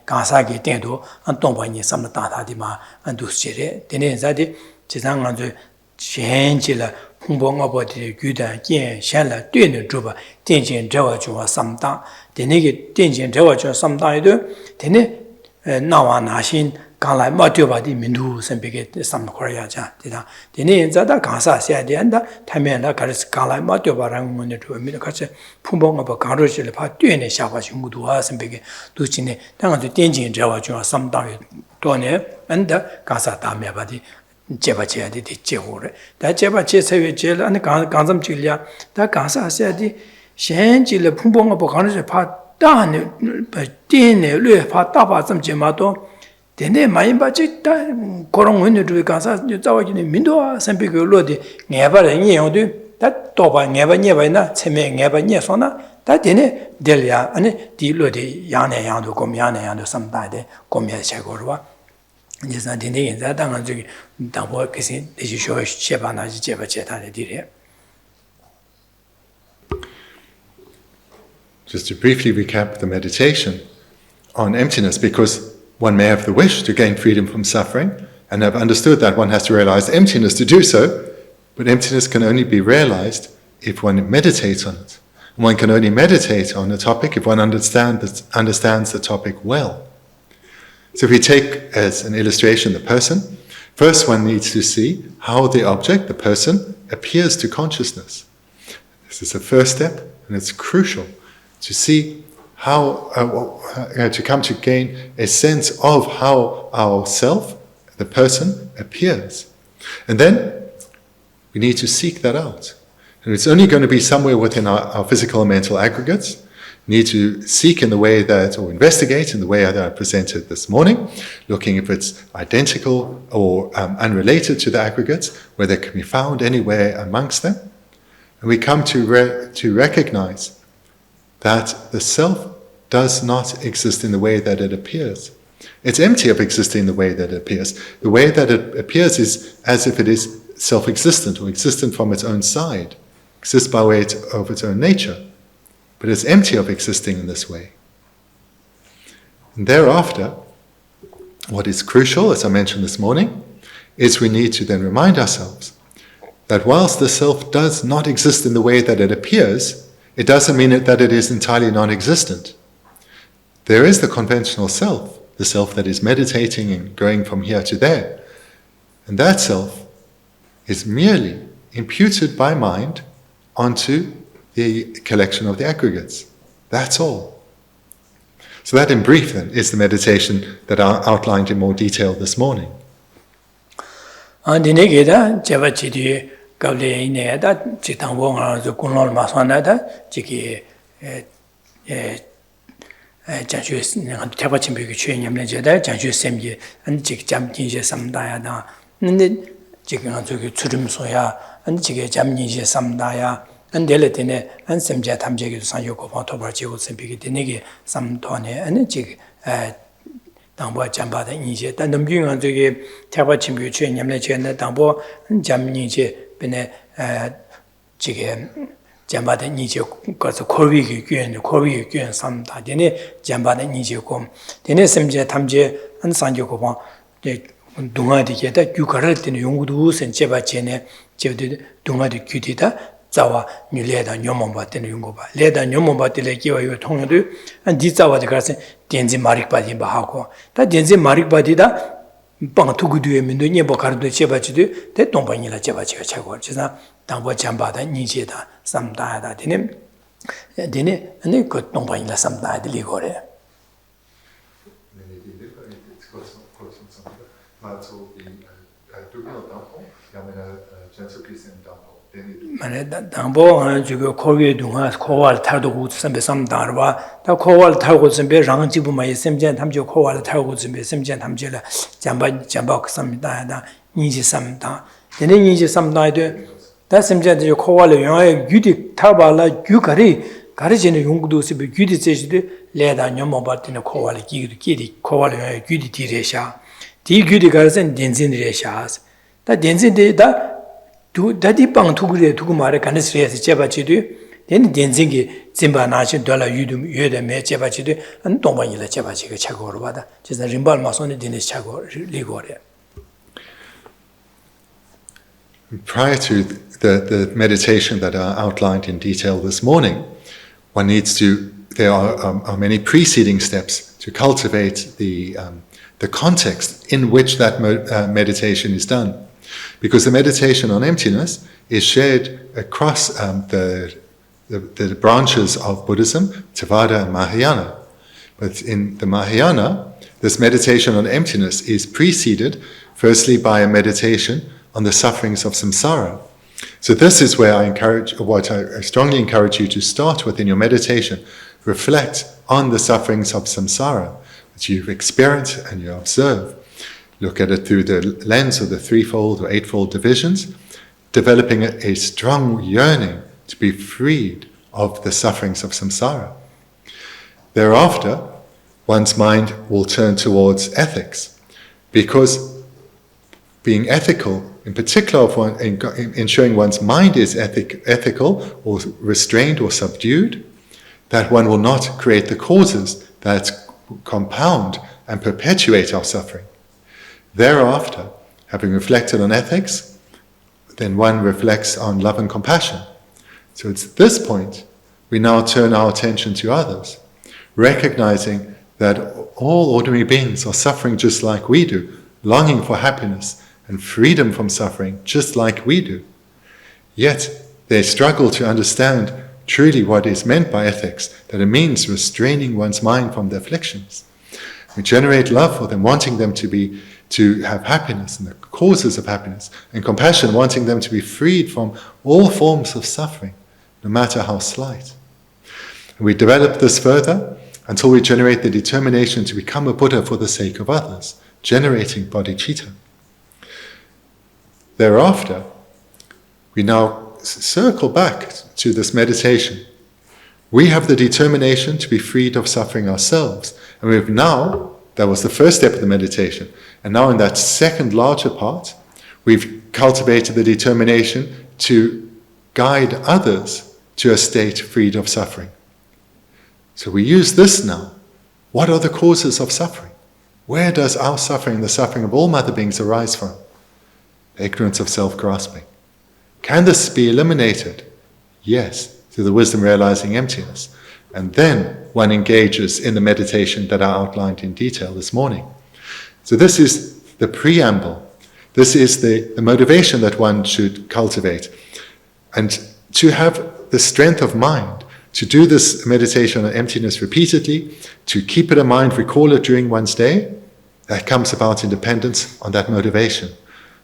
Gasagi Tendo, and Tompani, Samata Dima, and Dusere, Denezadi, Chisang, Changela, 풍봉 어버디 규단 见 샹라 对的主吧电见这个就三大的那个电见这个就三大的的呢那瓦拿心刚来嘛对吧的民族身边的三块呀讲对吧的呢在那刚啥些的那他们那开始刚来嘛对吧然后我们就没得开始풍봉 어버刚出去了怕对的下滑全部都啊身边的都今天当然就电见这个就三大多年的刚啥大面吧的제바 제야디 제고래 다 제바 제세외 제를 안에 강점 질이야 다 강사세디 현질의 풍봉을 보가는 파 다네 띠네 뢰파 다바 좀 제마도 되네 많이 받지 다 그런 원들이 강사 자와지는 민도와 선비교로디 내바는 이용도 다 도바 내바나 체매 내바녀서나 다 되네 될야 안에 디로디 양내 양도 곰 양내 양도 삼다데 곰야 제고로와 Just to briefly recap the meditation on emptiness, because one may have the wish to gain freedom from suffering and have understood that one has to realize emptiness to do so, but emptiness can only be realized if one meditates on it. And one can only meditate on a topic if one understands the topic well. So if we take as an illustration the person, first one needs to see how the object, the person, appears to consciousness. This is the first step, and it's crucial to see how, to come to gain a sense of how our self, the person, appears. And then we need to seek that out. And it's only going to be somewhere within our physical and mental aggregates. Need to seek in the way that, or investigate in the way that I presented this morning, looking if it's identical or unrelated to the aggregates, whether it can be found anywhere amongst them. And we come to recognize that the self does not exist in the way that it appears. It's empty of existing the way that it appears. The way that it appears is as if it is self-existent or existent from its own side, exists by way of its own nature. But it's empty of existing in this way. And thereafter, what is crucial, as I mentioned this morning, is we need to then remind ourselves that whilst the self does not exist in the way that it appears, it doesn't mean that it is entirely non-existent. There is the conventional self, the self that is meditating and going from here to there. And that self is merely imputed by mind onto the collection of the aggregates. That's all. So that in brief then is the meditation that I outlined in more detail this morning. And deletine and semja tamjegi sanjoko tobar jigo sempiki denegi samtone and jig dambo jamba the inje dan numjing on the taba chimbu chen yamle chen dambo jamni je bene jige jamba the nije got the korwi gyuen samta dene jamba the nije kom dene semja tamje and sanjoko de 동아디 게다 규가를 때는 용구도 센제바 제네 제도 동아디 규디다 자와 뉴레다 녀몬바 때는 용고바 레다 녀몬바 때에 기와요 통요도 안디 자와디 가서 덴지 마릭바디 바하고 다 덴지 마릭바디다 방투구두에 민도 녀보 가르도 제바지도 대 동방이라 제바지가 차고 지나 당보 잠바다 니제다 삼다다 되네 되네 아니 그 동방이라 삼다다 리고래 만에 당보 저거 코위에 동안 코알 타도 선배 삼다르바 다 코알 타고 선배 랑지부마에 샘전 탐죠 코알 타고 선배 샘전 탐제라 잠바 삼다다 니지 삼다 되네 니지 삼다도 다 샘전 저 코알 영에 유디 타발라 규가리 가르지는 용구도 습이 유디 제시도 레다 녀모 받는 코알 기기도 기디 코알 영에 유디 디레샤 디 규디 가르선 덴진레샤스 다 덴진데다 두 다디 빵 투구레 두고 말에 가능스레서 제바지도 된 덴진기 짐바나시 돌아 유도 유데메 제바지도 안 동방이라 제바지가 차고로 받아 그래서 림발 마손이 되는 차고 리고래 prior to the meditation that are outlined in detail this morning, there are many preceding steps to cultivate the context in which that meditation is done. Because the meditation on emptiness is shared across the branches of Buddhism, Theravada and Mahayana. But in the Mahayana, this meditation on emptiness is preceded firstly by a meditation on the sufferings of samsara. So this is where I strongly encourage you to start with in your meditation. Reflect on the sufferings of samsara that you've experienced and you observe. Look at it through the lens of the threefold or eightfold divisions, developing a strong yearning to be freed of the sufferings of samsara. Thereafter, one's mind will turn towards ethics, because being ethical, in particular ensuring one's mind is ethical or restrained or subdued, that one will not create the causes that compound and perpetuate our suffering. Thereafter, having reflected on ethics, then one reflects on love and compassion. So it's at this point we now turn our attention to others, recognizing that all ordinary beings are suffering just like we do, longing for happiness and freedom from suffering just like we do. Yet they struggle to understand truly what is meant by ethics, that it means restraining one's mind from the afflictions. We generate love for them, wanting them to have happiness and the causes of happiness, and compassion, wanting them to be freed from all forms of suffering, no matter how slight. And we develop this further until we generate the determination to become a Buddha for the sake of others, generating bodhicitta. Thereafter, we now circle back to this meditation. We have the determination to be freed of suffering ourselves. And we've now, that was the first step of the meditation, and now in that second larger part, we've cultivated the determination to guide others to a state freed of suffering. So we use this now. What are the causes of suffering? Where does our suffering, the suffering of all mother beings, arise from? The ignorance of self-grasping. Can this be eliminated? Yes, through the wisdom realizing emptiness. And then one engages in the meditation that I outlined in detail this morning. So this is the preamble. This is the motivation that one should cultivate. And to have the strength of mind, to do this meditation on emptiness repeatedly, to keep it in mind, recall it during one's day, that comes about in dependence on that motivation.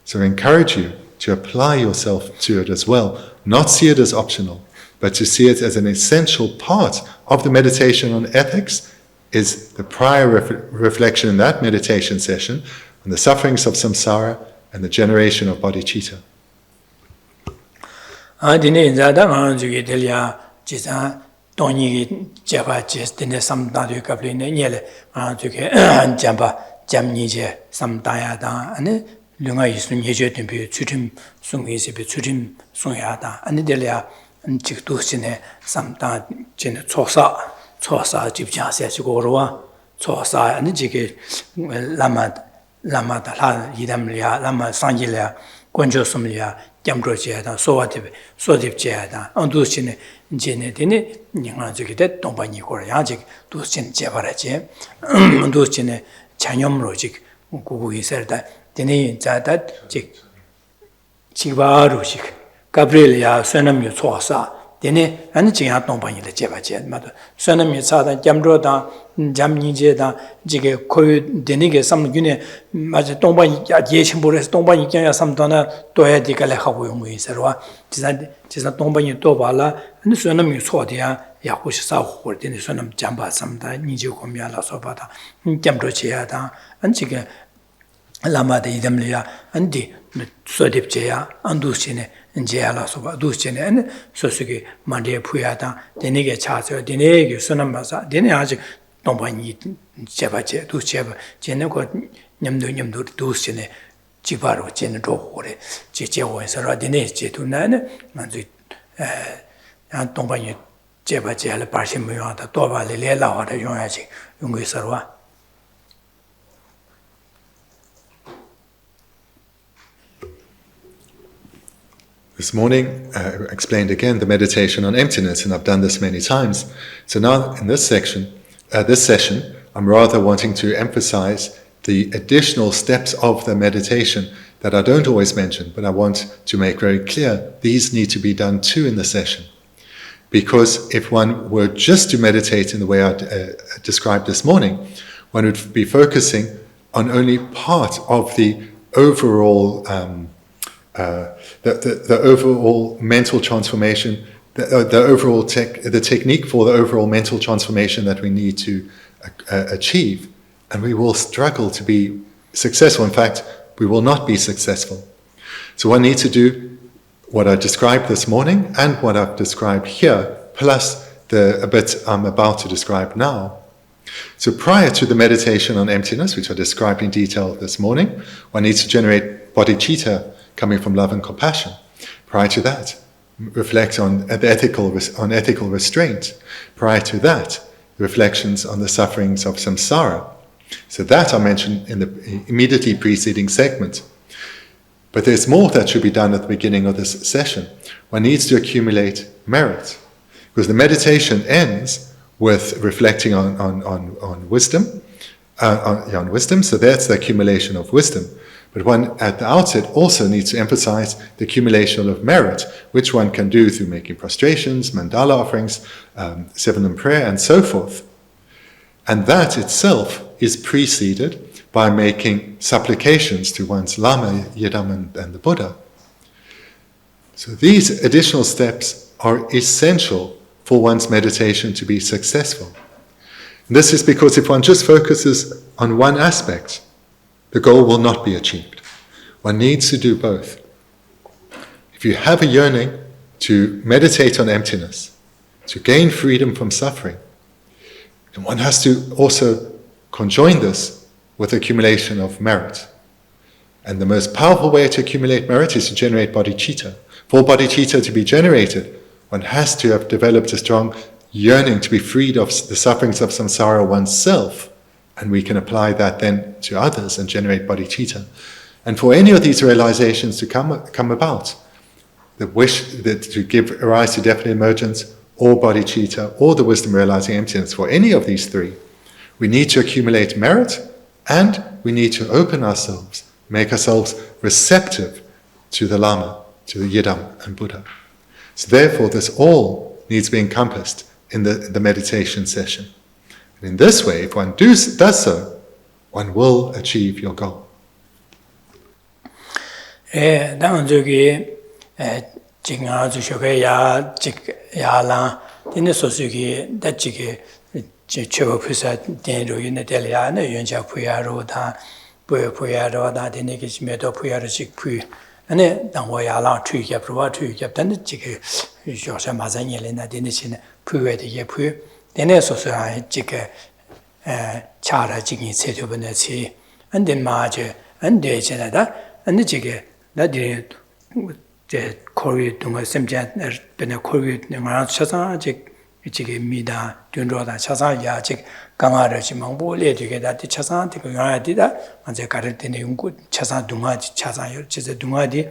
So I encourage you to apply yourself to it as well, not see it as optional, but to see it as an essential part of the meditation on ethics, is the prior reflection in that meditation session on the sufferings of samsara and the generation of bodhicitta. Lunga isun yeje tempe chutim sungi se be chutim sungyada ani delia chiktu sine samta chen chosa jibja se sigorwa chosa ani jige lama da la yidamlia lama sangilia konjo sumlia jamro je da sodip je da andu sine jene dine ninga jige de donbani ko ya jig du sin je baraje andu sine chan염로 jig 구구 있을다 되네 자다 즉 지바루식 가브리엘야 선남유 초사 되네 아니 지야 동반이를 제바제 맞아 선남유 사다 잠로다 잠니제다 지게 코유 되네게 삼균에 맞아 동반이 예심보레스 동반이 겨야 삼도나 또야 디가래 하고 용무 있어와 지사 동반이 또 봐라 아니 선남유 초디야 야고시 사고 되네 선남 잠바 삼다 니지 고미야라 소바다 잠로 제야다 안지게 Lama idamlia andi sodipjeya andusine njeyala soba dusine and sosugi mande puyata denige chaso denege sunambasa dene aji dombani jebaje ducheba jeneko nyamdo dusine jibaro jen rohore jejewoensara dene jetunane manzu dombani jebaje ala parshimuyata tobale lelawada yonyaji yungusarwa. This morning, I explained again the meditation on emptiness, and I've done this many times. So now in this session, I'm rather wanting to emphasize the additional steps of the meditation that I don't always mention, but I want to make very clear these need to be done too in the session. Because if one were just to meditate in the way I described this morning, one would be focusing on only part of the overall the overall mental transformation, the technique for the overall mental transformation that we need to achieve, and we will struggle to be successful. In fact, we will not be successful. So one needs to do what I described this morning and what I've described here, plus a bit I'm about to describe now. So prior to the meditation on emptiness, which I described in detail this morning, one needs to generate bodhicitta coming from love and compassion. Prior to that, reflect on ethical restraint. Prior to that, reflections on the sufferings of samsara. So that I mentioned in the immediately preceding segment. But there's more that should be done at the beginning of this session. One needs to accumulate merit, because the meditation ends with reflecting on wisdom, on wisdom. So that's the accumulation of wisdom. But one at the outset also needs to emphasize the accumulation of merit, which one can do through making prostrations, mandala offerings, 7 prayer, and so forth. And that itself is preceded by making supplications to one's Lama, Yidam, and the Buddha. So these additional steps are essential for one's meditation to be successful. And this is because if one just focuses on one aspect, the goal will not be achieved. One needs to do both. If you have a yearning to meditate on emptiness, to gain freedom from suffering, then one has to also conjoin this with accumulation of merit. And the most powerful way to accumulate merit is to generate bodhicitta. For bodhicitta to be generated, one has to have developed a strong yearning to be freed of the sufferings of samsara oneself, and we can apply that then to others and generate bodhicitta. And for any of these realizations to come about, the wish that to give rise to definite emergence, or bodhicitta, or the wisdom realizing emptiness, for any of these three, we need to accumulate merit, and we need to open ourselves, make ourselves receptive to the Lama, to the Yidam and Buddha. So therefore, this all needs to be encompassed in the meditation session. And in this way, if one does so, one will achieve your goal. Chebo Pusa Dendo in the Deliana, Yunja Puyaro, Puyaro, that in the Medo Puyaro Chick Pu, and then Wayala, two Yapua, two Captain, Chick, Josha Mazanelina, Denishin, Puet Yapu, then also Chick Chara Chicken set over the sea, and then Marge, and the Janada, and the Chick, that did the Korea Dunga Semjan, been a Korea Shasa, Chick. 이게 미다 둔로다 차사야 즉 강화를 지망보 레디게다 차사 되고 야디다 먼저 가를 때는 연구 차사 동아지 차사요 지제 동아디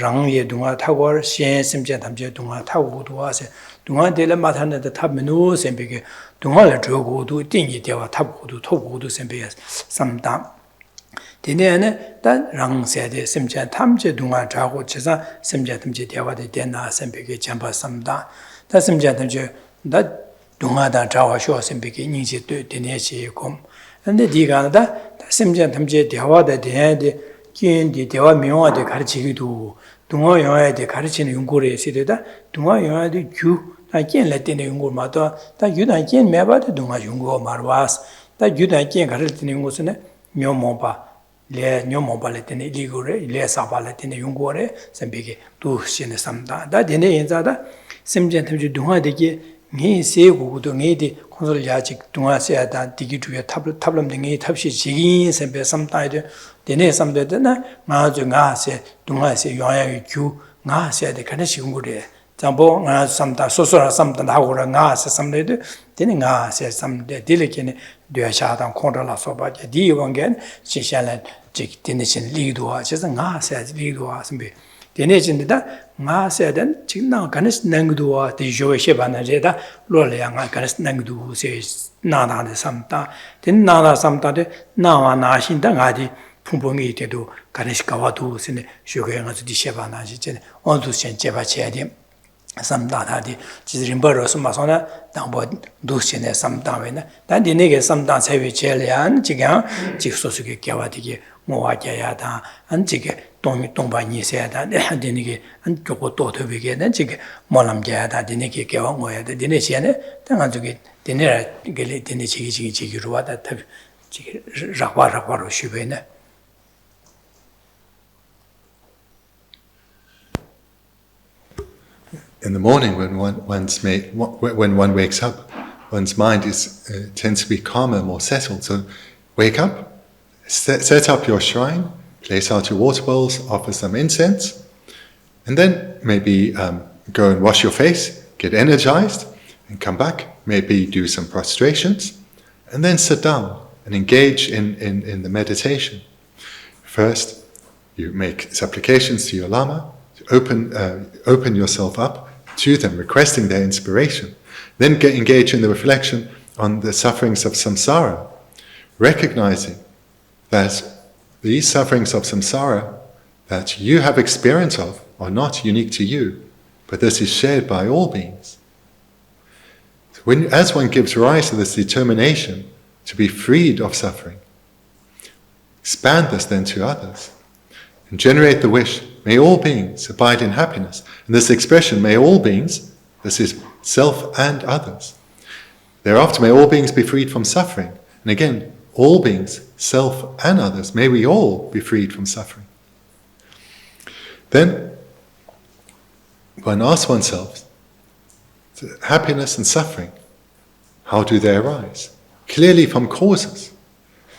랑예 동아 타고 시행심제 담제 동아 타고도 와서 동아들을 맡았는데 탑면우 셈비게 동아를 저고도 띵이 되와 탑고도 토고도 셈비게 삼담 디네는 단 랑세데 심제 탐제 동아 자고 차사 심제 탐제 대화데 되나 셈비게 잠바 삼다 다 심제 탐제 다 동아다 자와쇼 셈비게 인지 되네시고 근데 디가다 심지어 탐제 대화다 대야데 kiến 대화 명화데 가르치기도 동아 영화에 가르치는 연구를 시대다 동아 영화의 규다 kiến 때는 연구마다 다 유다 kiến 매바데 동아 연구 말와스 다 유다 kiến 가르치는 연구는 묘모바 레 묘모발에 때는 리고레 레사발에 때는 연구를 셈비게 두 신의 삼다 다 되네 인자다 심지어 탐제 동아되게 네 세고도 네디 콘솔 야직 동아세다 디기주에 탑람 등이 탑시 지긴 셈베 삼다이데 데네 삼데나 나주 나세 동아세 요야의 규 나세데 가르치 연구래 잠보 나 삼다 소소라 삼다 나고라 나세 삼데데 데네 나세 삼데 딜레케네 되샤당 콘돌라 소바게 디원겐 시샬란 직 데네신 리도와 제가 나세 리도와 셈베 Dinejinda, Ma said, China Ganis Nangdua, the Joeshebana Jeda, Lolia Ganis Nangdu says Nana the Samta, then Nana Samta, Nawa Nashindangadi, Pumbungi to do, Ganis Kawatu, and Sugar as the Shebana, all to send Jebachedi. Some data, Jimberos Masona, downward Dusin, some down. Then the nigger sometimes heavy Chelian, Chigan, Chisosuki Kawati, Moakayata, and Chig, Tombani said that they had the nigger and Tokoto to begin, and Chig, Molam Jada, the nigger Kawan, the Dinesian, then to get dinner, get it in the Chigi, that Rakwa Shubena. In the morning, when one wakes up, one's mind tends to be calmer, more settled. So, wake up, set up your shrine, place out your water bowls, offer some incense, and then maybe go and wash your face, get energized, and come back. Maybe do some prostrations, and then sit down and engage in the meditation. First, you make supplications to your Lama, open yourself up to them, requesting their inspiration. Then engage in the reflection on the sufferings of samsara, recognizing that these sufferings of samsara that you have experience of are not unique to you, but this is shared by all beings. As one gives rise to this determination to be freed of suffering, expand this then to others, and generate the wish, may all beings abide in happiness. And this expression, may all beings, this is self and others. Thereafter, may all beings be freed from suffering. And again, all beings, self and others, may we all be freed from suffering. Then, one asks oneself, happiness and suffering, how do they arise? Clearly from causes.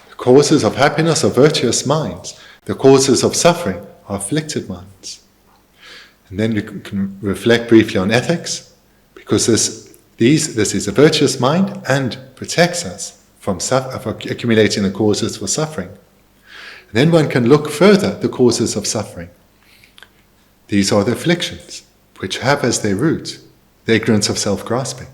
The causes of happiness are virtuous minds. The causes of suffering are afflicted minds. And then we can reflect briefly on ethics, because this is a virtuous mind and protects us from accumulating the causes for suffering. And then one can look further at the causes of suffering. These are the afflictions, which have as their root the ignorance of self-grasping.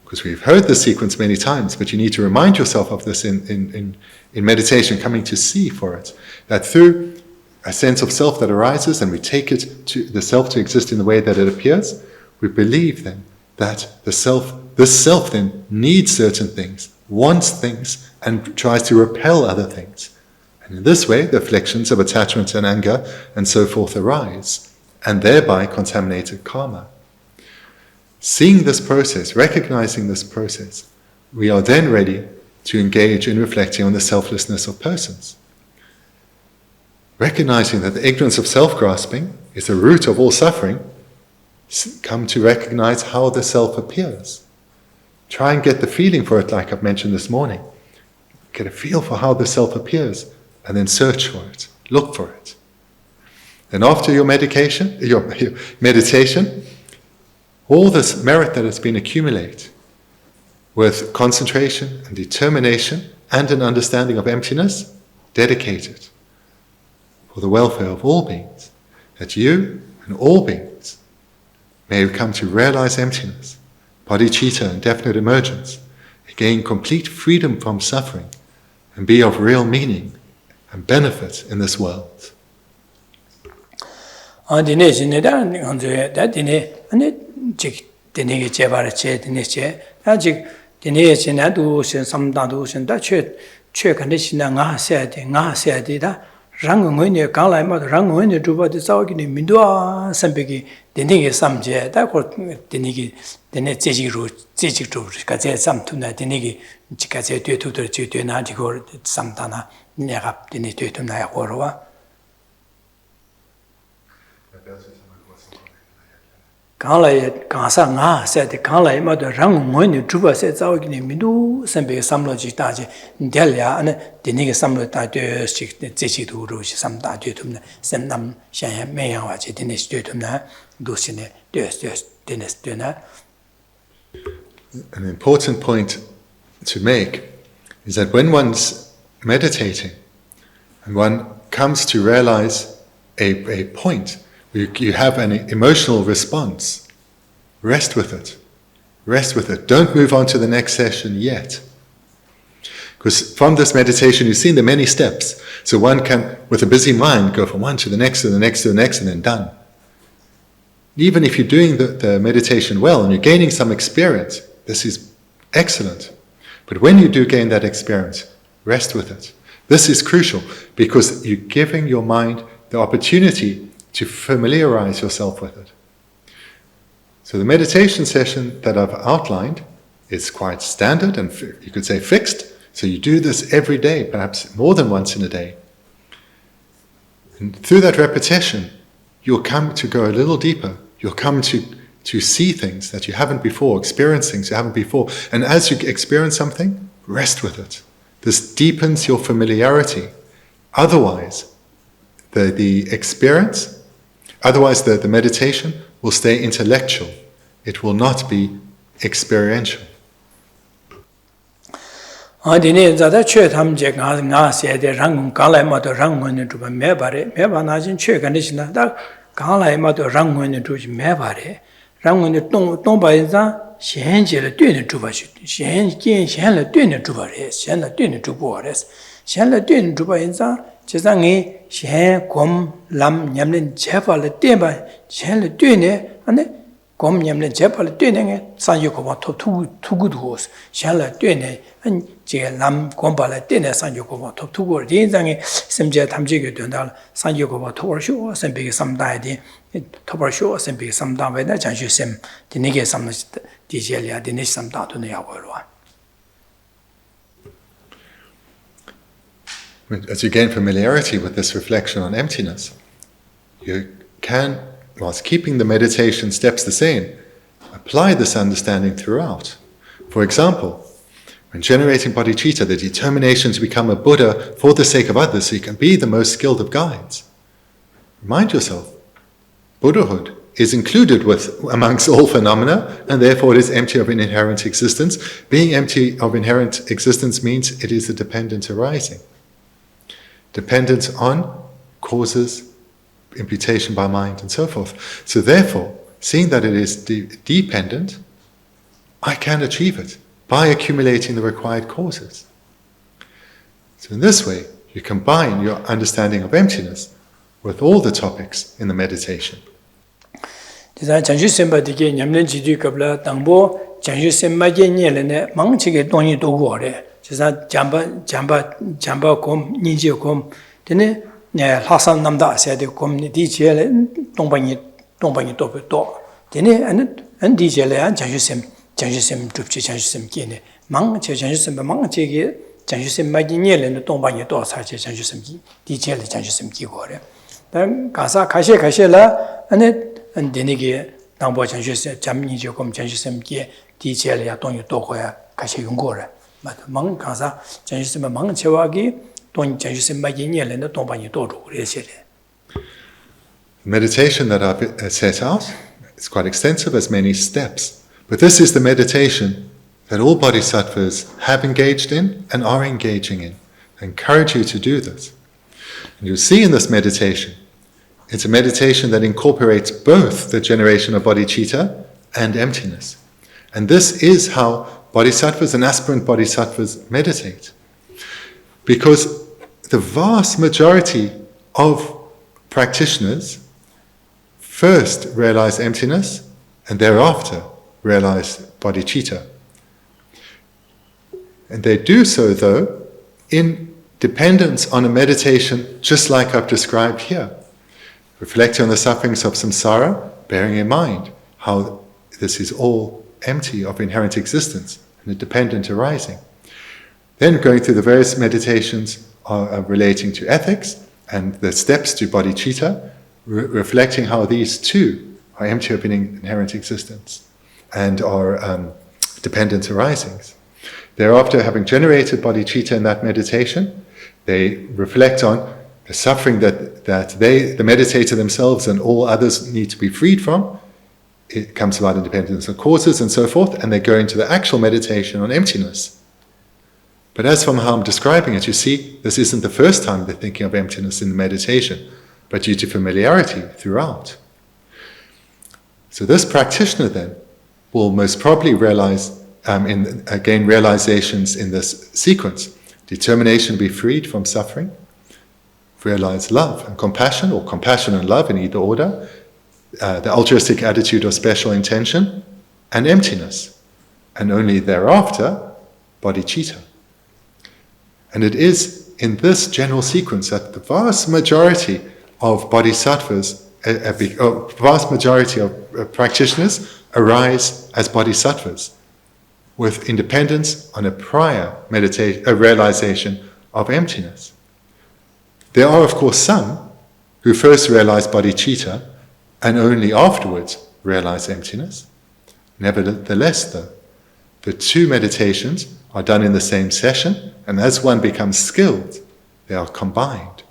Because we've heard this sequence many times, but you need to remind yourself of this in meditation, coming to see for it, that through a sense of self that arises, and we take it to the self to exist in the way that it appears, we believe then that this self then needs certain things, wants things, and tries to repel other things. And in this way, the afflictions of attachment and anger and so forth arise, and thereby contaminated karma. Seeing this process, recognizing this process, we are then ready to engage in reflecting on the selflessness of persons. Recognizing that the ignorance of self-grasping is the root of all suffering, come to recognize how the self appears. Try and get the feeling for it, like I've mentioned this morning. Get a feel for how the self appears, and then search for it, look for it. Then after your meditation, all this merit that has been accumulated with concentration and determination and an understanding of emptiness, dedicate it for the welfare of all beings, that you and all beings may come to realize emptiness, bodhicitta and definite emergence, gain complete freedom from suffering, and be of real meaning and benefit in this world. Rangungoine Galai Mad Rangungoine Druba the Saugini Mindua Sambiki, the Nigi Samje, that was the Nigi, the Netzi root, Zizi to Kaze, some tuna, the Nigi, Chikaze to the Tutanatico, Samtana, Nerap, the Nitu to Nayakorova. Galai Kasanga said the Galai Mad Rangungoine Druba said Saugini Mindu, Sambi Samlogi Taji, Delia, and the Nigi Samlo Tatu, Zizi to Rouge, some Tatu, send them Shan Mayawachi, Dennis Tutuna, Dusine, Dennis Duna. An important point to make is that when one's meditating and one comes to realize a point you have an emotional response. Rest with it. Rest with it. Don't move on to the next session yet. Because from this meditation, you've seen the many steps. So one can, with a busy mind, go from one to the next, to the next, to the next, and then done. Even if you're doing the meditation well and you're gaining some experience, this is excellent. But when you do gain that experience, rest with it. This is crucial because you're giving your mind the opportunity to familiarize yourself with it. So the meditation session that I've outlined is quite standard and you could say fixed. So you do this every day, perhaps more than once in a day. And through that repetition, you'll come to go a little deeper. You'll come to see things that you haven't before, experience things you haven't before. And as you experience something, rest with it. This deepens your familiarity. Otherwise, the experience, otherwise the meditation will stay intellectual. It will not be experiential. Dine zada chö thamje nga se de rang galai ma do rang ngon tu ba me bare me ba na jin chö kan de sin da galai ma do rang ngon tu ji me bare rang ngon dong ba yin za xian jie le dui ne tu ba shi xian le dui ne tu ba re xian le dui ne tu bo re xian le dui ne tu ba yin za je za ngi xian gom lam nyam len che ba le de ba xian le dui ne ane gom nyam len che ba le dui ne nge san yu ko ba tu gu du xian le dui ne 제 남 공부할 때는 산요고고 톱투고 인상에 심지어 탐지게 된다 산요고고 토르쇼 선비게 삼다이디 토르쇼 선비게 삼다베나 장슈심 디니게 삼나 디젤이야 디니 삼다도네 야고로. As you gain familiarity with this reflection on emptiness, you can, whilst keeping the meditation steps the same, apply this understanding throughout. For example, when generating bodhicitta, the determination to become a Buddha for the sake of others so you can be the most skilled of guides. Remind yourself, Buddhahood is included amongst all phenomena, and therefore it is empty of inherent existence. Being empty of inherent existence means it is a dependent arising. Dependent on causes, imputation by mind, and so forth. So therefore, seeing that it is dependent, I can achieve it by accumulating the required causes. So in this way, you combine your understanding of emptiness with all the topics in the meditation. 장주심 줍지 장주심 끼네 망체 장주심 망체게 장주심 마기니엘은 동방에 또 사제 장주심 기 디젤 장주심 끼고래 단 가사 가시라 안에 안데니게 당보 장주심 잠니 조금 장주심 기 디젤이야 동이 또 거야 가시 용고래 맞아 망 가사 장주심 망체와기 동 장주심 마기니엘은 동방에 또 그래시래. Meditation that I've set out is quite extensive, has many steps. But this is the meditation that all bodhisattvas have engaged in and are engaging in. I encourage you to do this. And you'll see in this meditation, it's a meditation that incorporates both the generation of bodhicitta and emptiness. And this is how bodhisattvas and aspirant bodhisattvas meditate. Because the vast majority of practitioners first realize emptiness and thereafter realize bodhicitta. And they do so, though, in dependence on a meditation just like I've described here. Reflecting on the sufferings of samsara, bearing in mind how this is all empty of inherent existence and a dependent arising. Then going through the various meditations relating to ethics and the steps to bodhicitta, reflecting how these too are empty of inherent existence and are dependent arisings. Thereafter, having generated bodhicitta in that meditation, they reflect on the suffering that the meditator themselves and all others need to be freed from. It comes about independence of causes and so forth, and they go into the actual meditation on emptiness. But as from how I'm describing it, you see, this isn't the first time they're thinking of emptiness in the meditation, but due to familiarity throughout. So this practitioner then will most probably realize, gain realizations in this sequence. Determination to be freed from suffering, realize love and compassion, or compassion and love in either order, the altruistic attitude or special intention, and emptiness. And only thereafter, bodhicitta. And it is in this general sequence that the vast majority of bodhisattvas, vast majority of practitioners arise as bodhisattvas, with independence on a prior realization of emptiness. There are, of course, some who first realize bodhicitta and only afterwards realize emptiness. Nevertheless, though, the two meditations are done in the same session, and as one becomes skilled, they are combined.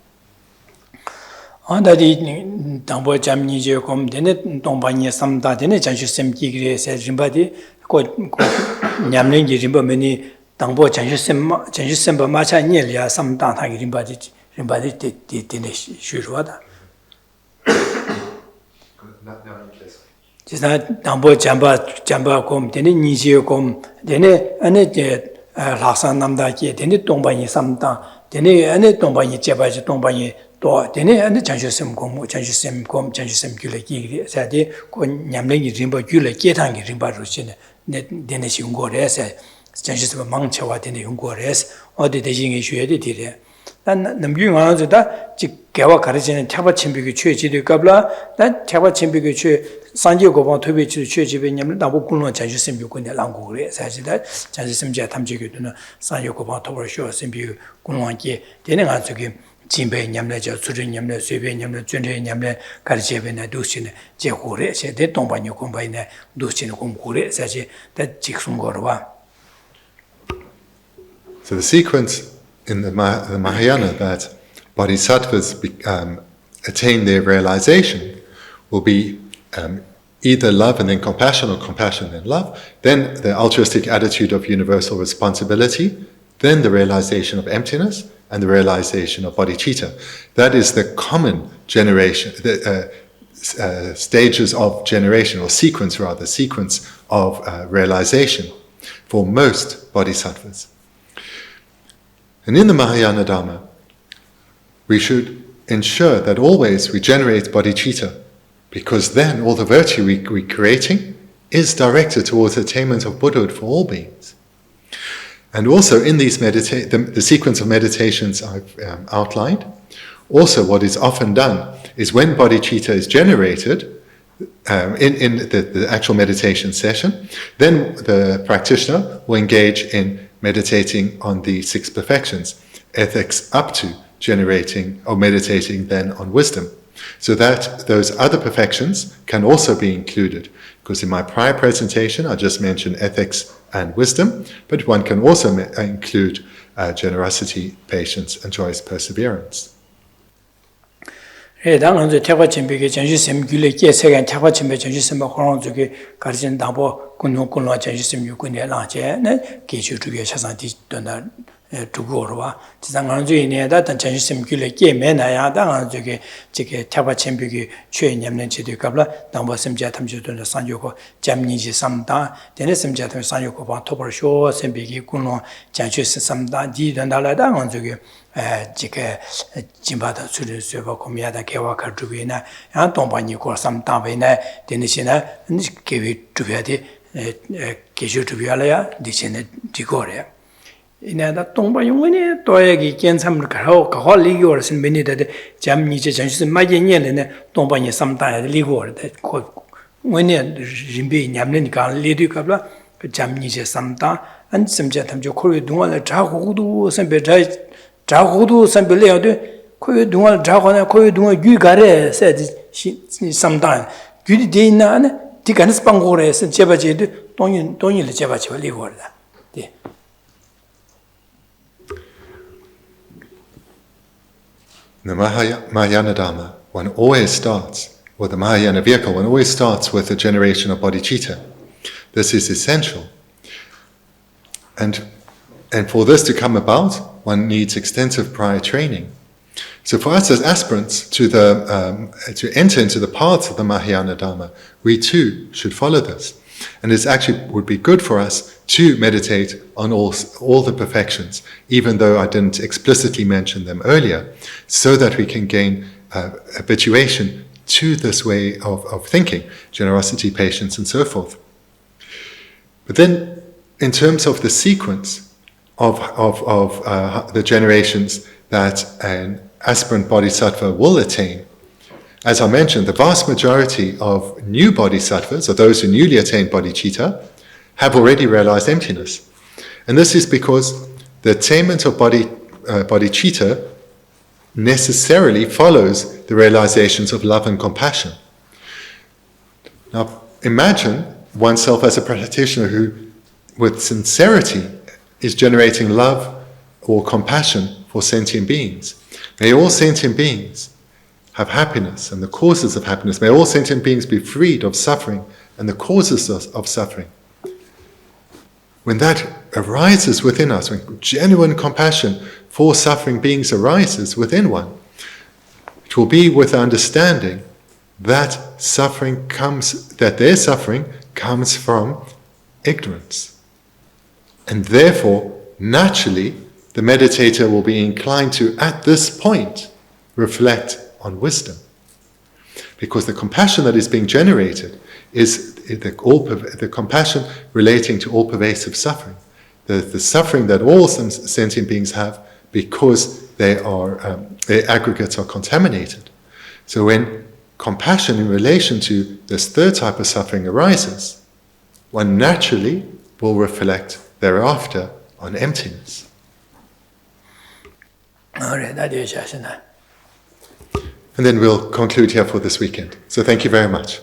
Just Dambo Jamba com, then Nizio com, then Lasan Namdaki, then Tombani Samta, then any Tombani Jabaji Tombani, then any Chanchusem com, Chanchusem Gulaki, Sadi, Yamling Rimba Gula, Getang Rimba Ruchin, Dennis Ungores, Chanchusem Manchawa, then Ungores, or the Dejing issue. And the Mung answered that Gawa Karajan and Taba Chimbiku Church, Gabla, that Taba Chimbiku Sanjo go to be to the church, Nabukuno, Chanchusem Yukun Langure, says that Chanchusem Jatamjiku, Sanjo go to show Simbu Kunwanki, then answer him Jimbe Yamla, Surin Yamla, Subian Yamla, Junde Yamla, Karjevena, Dusin, Jehore, said they don't buy you combine Dusin Kumkure, says that Jixum Gorwa. So the sequence in the Mahayana that bodhisattvas attain their realization will be either love and then compassion, or compassion and love, then the altruistic attitude of universal responsibility, then the realization of emptiness, and the realization of bodhicitta. That is the common generation, the stages of generation, or sequence of realization for most bodhisattvas. And in the Mahayana Dharma, we should ensure that always we generate bodhicitta, because then all the virtue we're creating is directed towards attainment of Buddhahood for all beings. And also in these the sequence of meditations I've outlined, also what is often done is when bodhicitta is generated in the actual meditation session, then the practitioner will engage in meditating on the six perfections, ethics up to generating or meditating then on wisdom, so that those other perfections can also be included. Because in my prior presentation, I just mentioned ethics and wisdom, but one can also include generosity, patience, and joyous perseverance. 당은 태과 침비게 전시심 귤에 계세간 태과 침비 전시심 호랑 쪽에 가르친 담보 군노군노 전시심 유군에 나제네 계주 주게 사상디 돈다 두고로와 지상하는 주인에다 전시심 귤에 계매나야 당은 쪽에 지게 태과 침비게 최념는 지도 갑라 담보 심자 탐주도는 산요고 잠니지 삼다 되는 심자 탐 산요고 바 토벌쇼 심비게 군노 전시심 삼다 디던달라 당은 쪽에 지게 진바다 수를 쓰고 고미하다 개와 가르비나 야 동반이 고 삼다베나 되는시나 개위 주변에 계주 주변이야 디신에 디고래 이나다 동반용원에 또야기 괜찮을 거라고 가홀리고 하신 메니데 잠니제 전신 마제년에 동반이 삼다야 리고르데 고 원에 진비 냠는가 리디가블라 잠니제 삼다 안 심자 탐조 코르 동안에 자고도 선배자 자고도 선별해야돼 코에 동안 자고나 코에 동안 유가래 세지 삼단 유리 되나네 디간스 방고래서 제바제도 돈이 제바제 리고르다 네 The Mahayana Dharma, one always starts, or the Mahayana vehicle, one always starts with the generation of bodhicitta. This is essential. And for this to come about, one needs extensive prior training. So for us as aspirants to enter into the paths of the Mahayana Dharma, we too should follow this. And it actually would be good for us to meditate on all the perfections, even though I didn't explicitly mention them earlier, so that we can gain habituation to this way of thinking, generosity, patience, and so forth. But then, in terms of the sequence of the generations that an aspirant bodhisattva will attain, as I mentioned, the vast majority of new bodhisattvas, or those who newly attained bodhicitta, have already realized emptiness. And this is because the attainment of bodhicitta necessarily follows the realizations of love and compassion. Now, imagine oneself as a practitioner who, with sincerity, is generating love or compassion for sentient beings. May all sentient beings have happiness and the causes of happiness. May all sentient beings be freed of suffering and the causes of suffering. When that arises within us, when genuine compassion for suffering beings arises within one, it will be with the understanding that their suffering comes from ignorance. And therefore, naturally, the meditator will be inclined to, at this point, reflect on wisdom. Because the compassion that is being generated is the compassion relating to all pervasive suffering. The suffering that all sentient beings have because their aggregates are contaminated. So when compassion in relation to this third type of suffering arises, one naturally will reflect thereafter on emptiness. And then we'll conclude here for this weekend. So thank you very much.